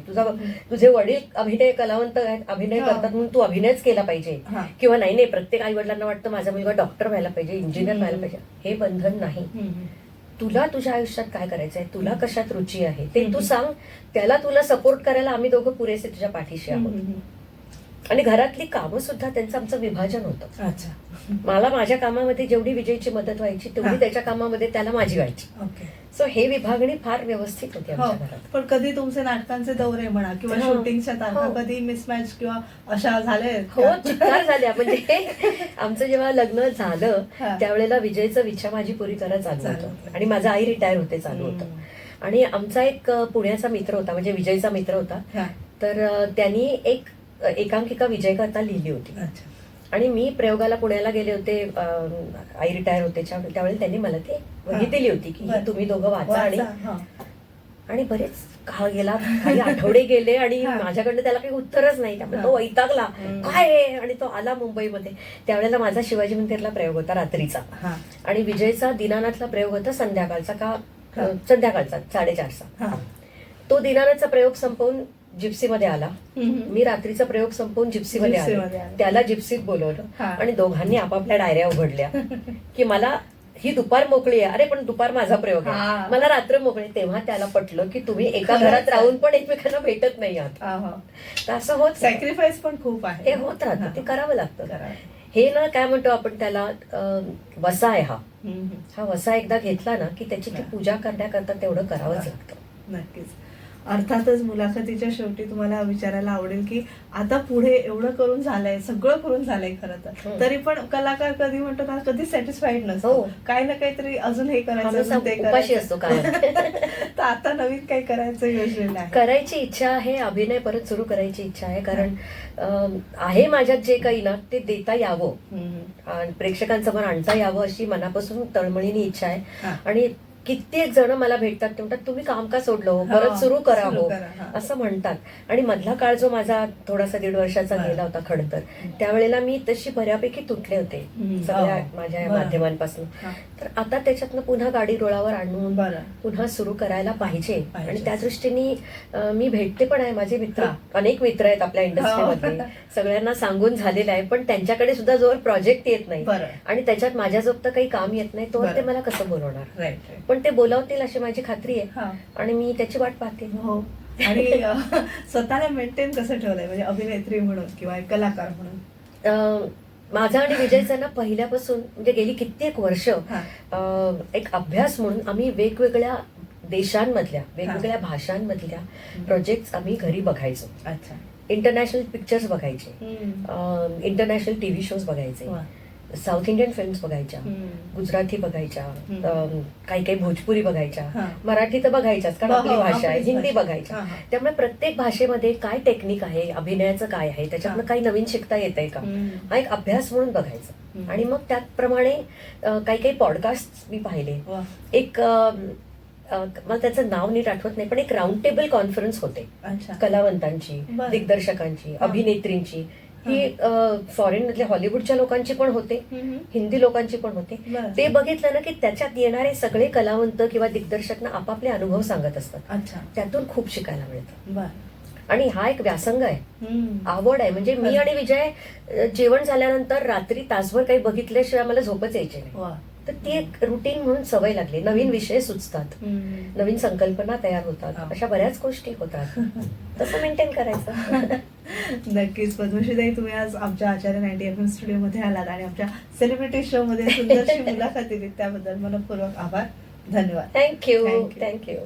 Speaker 2: तुझे वडील अभिनय कलावंत आहेत, अभिनय
Speaker 1: हा.
Speaker 2: करतात म्हणून तू अभिनयच केला पाहिजे,
Speaker 1: हा.
Speaker 2: किंवा नाही प्रत्येक आई वडिलांना वाटतं माझा मुलगा डॉक्टर व्हायला पाहिजे, इंजिनियर व्हायला
Speaker 1: हम्म.
Speaker 2: पाहिजे. हे बंधन नाही.
Speaker 1: हम्म.
Speaker 2: तुला तुझ्या आयुष्यात काय करायचंय, तुला कशात रुची आहे ते तू
Speaker 1: हम्म.
Speaker 2: सांग. त्याला तुला सपोर्ट करायला आम्ही दोघं पुरेसे तुझ्या पाठीशी आहोत.
Speaker 1: हम्म.
Speaker 2: आणि घरातली कामं सुद्धा त्यांचं आमचं विभाजन होतं.
Speaker 1: अच्छा.
Speaker 2: मला माझ्या कामामध्ये जेवढी विजयची मदत व्हायची तेवढी
Speaker 1: हा.
Speaker 2: त्याच्या कामामध्ये त्याला माझी व्हायची.
Speaker 1: ओके.
Speaker 2: सो हे विभागणी फार व्यवस्थित होती
Speaker 1: हो.
Speaker 2: आमच्या घरात.
Speaker 1: पण कधी तुमचे नाटकांचे दौरे म्हणा किंवा
Speaker 2: हो.
Speaker 1: शूटिंगच्या तारखा
Speaker 2: हो.
Speaker 1: कधी मिसमॅच किंवा अशा झाले
Speaker 2: हो, चित्कार झाल्या. म्हणजे आमचं जेव्हा लग्न झालं
Speaker 1: हा.
Speaker 2: त्यावेळेला विजयचं विच्छा माझी पुरी करा चालू
Speaker 1: चालू
Speaker 2: होतं
Speaker 1: होतं.
Speaker 2: आणि माझा आई रिटायर होते चालू होतं. आणि आमचा एक पुण्याचा मित्र होता, म्हणजे विजयचा मित्र होता.
Speaker 1: हा.
Speaker 2: तर त्यांनी एक एकांकिका विजय करता लिहिली होती.
Speaker 1: अच्छा.
Speaker 2: आणि मी प्रयोगाला पुण्याला गेले होते, आई रिटायर होते त्यावेळी त्यांनी मला ती वही दिली होती की
Speaker 1: बरं.
Speaker 2: तुम्ही दोघं वाचा.
Speaker 1: हा.
Speaker 2: आणि बरेच काळ गेला, काही आठवडे गेले आणि
Speaker 1: हा.
Speaker 2: माझ्याकडनं त्याला काही उत्तरच नाही. त्यामुळे
Speaker 1: हा.
Speaker 2: तो वैतागला,
Speaker 1: हम्म.
Speaker 2: काय आहे. आणि तो आला मुंबईमध्ये. त्यावेळेला माझा शिवाजी मंदिरला प्रयोग होता रात्रीचा
Speaker 1: हा.
Speaker 2: आणि विजयचा दीनानाथला प्रयोग होता संध्याकाळचा
Speaker 1: हा.
Speaker 2: संध्याकाळचा 4:30चा.
Speaker 1: हा.
Speaker 2: तो दीनानाथचा प्रयोग संपवून जिप्सीमध्ये आला.
Speaker 1: हम्म.
Speaker 2: मी रात्रीचा प्रयोग संपवून जिप्सीमध्ये
Speaker 1: जिप्सीमध्ये
Speaker 2: आले.
Speaker 1: आले.
Speaker 2: त्याला जिप्सीत बोलवलं
Speaker 1: हा.
Speaker 2: आणि दोघांनी आपापल्या डायऱ्या उघडल्या की मला ही दुपार मोकळी आहे. अरे पण दुपार माझा प्रयोग
Speaker 1: हा.
Speaker 2: आहे, मला रात्र मोकळी. तेव्हा त्याला पटलं की तुम्ही एका
Speaker 1: खरंच
Speaker 2: घरात
Speaker 1: आहे.
Speaker 2: राहून पण एकमेकांना भेटत नाही आहात.
Speaker 1: हा.
Speaker 2: तर असं होत राहतं.
Speaker 1: सॅक्रिफाईस पण खूप आहे.
Speaker 2: हे होत राहतं, ते करावं लागतं.
Speaker 1: करावं.
Speaker 2: हे ना काय म्हणतो आपण त्याला, वसा आहे हा.
Speaker 1: हम्म.
Speaker 2: हा वसा एकदा घेतला ना की त्याची ती
Speaker 1: हा.
Speaker 2: पूजा करण्याकरता तेवढं करावंच लागतं.
Speaker 1: नक्कीच. अर्थातच मुलाखतीच्या शेवटी तुम्हाला विचारायला आवडेल की आता पुढे एवढं करून झालंय, सगळं करून झालंय खरं तर, तरी पण कलाकार कधी म्हणतो ना कधी सॅटिस्फाईड नसतो,
Speaker 2: हो.
Speaker 1: काही ना काहीतरी अजून हे करायचं,
Speaker 2: आम्ही
Speaker 1: अजून ते
Speaker 2: उपाशी
Speaker 1: करायचं.
Speaker 2: असतो काय.
Speaker 1: तर आता नवीन काही करायचं योजनेला आहे?
Speaker 2: करायची इच्छा आहे, अभिनय परत सुरू करायची इच्छा आहे, कारण आहे माझ्यात जे काही ना ते देता यावं आणि प्रेक्षकांचं मन आणता यावं अशी मनापासून तळमळीने इच्छा आहे.
Speaker 1: हा.
Speaker 2: आणि कित्येक जण मला भेटतात, ते म्हणतात तुम्ही काम का सोडलं हो? परत सुरू
Speaker 1: सुरू
Speaker 2: करावं
Speaker 1: करा, हा.
Speaker 2: असं म्हणतात. आणि मधला काळ जो माझा थोडासा 1.5 वर्षाचा
Speaker 1: बरं.
Speaker 2: गेला होता खरं तर, त्यावेळेला मी तशी बऱ्यापैकी तुटले होते सगळ्या
Speaker 1: हो.
Speaker 2: माझ्या या
Speaker 1: बरं.
Speaker 2: माध्यमांपासून.
Speaker 1: हा.
Speaker 2: तर आता त्याच्यातनं पुन्हा गाडी रुळावर आणून
Speaker 1: बरं.
Speaker 2: पुन्हा सुरू करायला पाहिजे.
Speaker 1: पाहिजे.
Speaker 2: आणि त्या दृष्टीने मी भेटते पण आहे. माझे मित्र,
Speaker 1: हा.
Speaker 2: अनेक मित्र आहेत आपल्या इंडस्ट्रीमध्ये, सगळ्यांना सांगून झालेलं आहे, पण त्यांच्याकडे सुद्धा जोवर प्रोजेक्ट येत नाही
Speaker 1: बरं.
Speaker 2: आणि त्याच्यात माझ्या जोपतं काही काम येत नाही तोवर
Speaker 1: बरं.
Speaker 2: ते मला कसं बोलवणार.
Speaker 1: राईट.
Speaker 2: पण ते बोलावतील अशी माझी खात्री आहे
Speaker 1: हा.
Speaker 2: आणि मी त्याची वाट पाहते.
Speaker 1: हो. आणि स्वतःला मेंटेन कसं ठेवलंय, म्हणजे अभिनेत्री म्हणून किंवा एक कलाकार म्हणून?
Speaker 2: माझा आणि विजयचा ना पहिल्यापासून म्हणजे गेली कित्येक वर्ष
Speaker 1: हा.
Speaker 2: एक अभ्यास म्हणून आम्ही वेगवेगळ्या देशांमधल्या वेगवेगळ्या भाषांमधल्या प्रोजेक्ट आम्ही घरी बघायचो.
Speaker 1: अच्छा.
Speaker 2: इंटरनॅशनल पिक्चर्स बघायचे, इंटरनॅशनल टीव्ही शोज बघायचे,
Speaker 1: वा.
Speaker 2: साऊथ इंडियन फिल्म्स बघायच्या, गुजराती बघायच्या, काही काही भोजपुरी बघायच्या,
Speaker 1: हा.
Speaker 2: मराठी तर बघायच्याच कारण
Speaker 1: हो,
Speaker 2: आपली भाषा आहे,
Speaker 1: आपलीच
Speaker 2: हिंदी
Speaker 1: भाषा.
Speaker 2: बघायच्या.
Speaker 1: हा, हा.
Speaker 2: त्यामुळे प्रत्येक भाषेमध्ये काय टेक्निक आहे, अभिनयाचं काय आहे, त्याच्यातनं काही नवीन शिकता येतंय का, हा एक अभ्यास म्हणून बघायचा. आणि मग त्याप्रमाणे काही काही पॉडकास्ट मी पाहिले.
Speaker 1: वा.
Speaker 2: एक मला त्याचं नाव नीट आठवत नाही, पण एक राऊंड टेबल कॉन्फरन्स होते
Speaker 1: अच्छा.
Speaker 2: कलावंतांची,
Speaker 1: बरं.
Speaker 2: दिग्दर्शकांची,
Speaker 1: हा.
Speaker 2: अभिनेत्रींची. ही फॉरेन मधल्या हॉलिवूडच्या लोकांची पण होते, हिंदी लोकांची पण होते.
Speaker 1: बरं.
Speaker 2: ते बघितलं ना की त्याच्यात येणारे सगळे कलावंत किंवा दिग्दर्शक ना आपापले अनुभव सांगत असतात.
Speaker 1: अच्छा.
Speaker 2: त्यातून खूप शिकायला मिळतं.
Speaker 1: बर.
Speaker 2: आणि हा एक व्यासंग आहे, आवड आहे. म्हणजे मी आणि विजय जेवण झाल्यानंतर रात्री तासभर काही बघितल्याशिवाय मला झोपच यायची नाही.
Speaker 1: वा.
Speaker 2: तर ती एक रुटीन म्हणून सवय लागली. नवीन विषय सुचतात, नवीन संकल्पना तयार होतात,
Speaker 1: हा.
Speaker 2: अशा बऱ्याच गोष्टी होतात. तसं मेंटेन करायचं.
Speaker 1: नक्कीच पद्मश्रीताई, तुम्ही आज आमच्या आचार्य 90 FM स्टुडिओमध्ये आलात आणि आमच्या सेलिब्रिटी शो मध्ये सुंदरशी मुलाखत दिली, त्याबद्दल मनपूर्वक आभार, धन्यवाद.
Speaker 2: थँक्यू.
Speaker 1: Thank you.
Speaker 2: थँक्यू.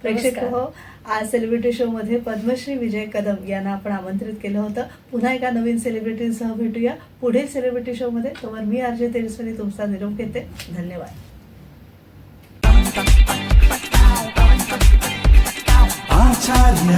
Speaker 1: प्रेक्षक हो, आज सेलिब्रिटी शो मध्ये पद्मश्री विजय कदम यांना आपण आमंत्रित केलं होतं. पुन्हा एका नवीन सेलिब्रिटीसह भेटूया पुढील सेलिब्रिटी शो मध्ये. तोवर मी आरजे तेजस्विनी तुमचा निरोप घेते. धन्यवाद.
Speaker 3: आचार्य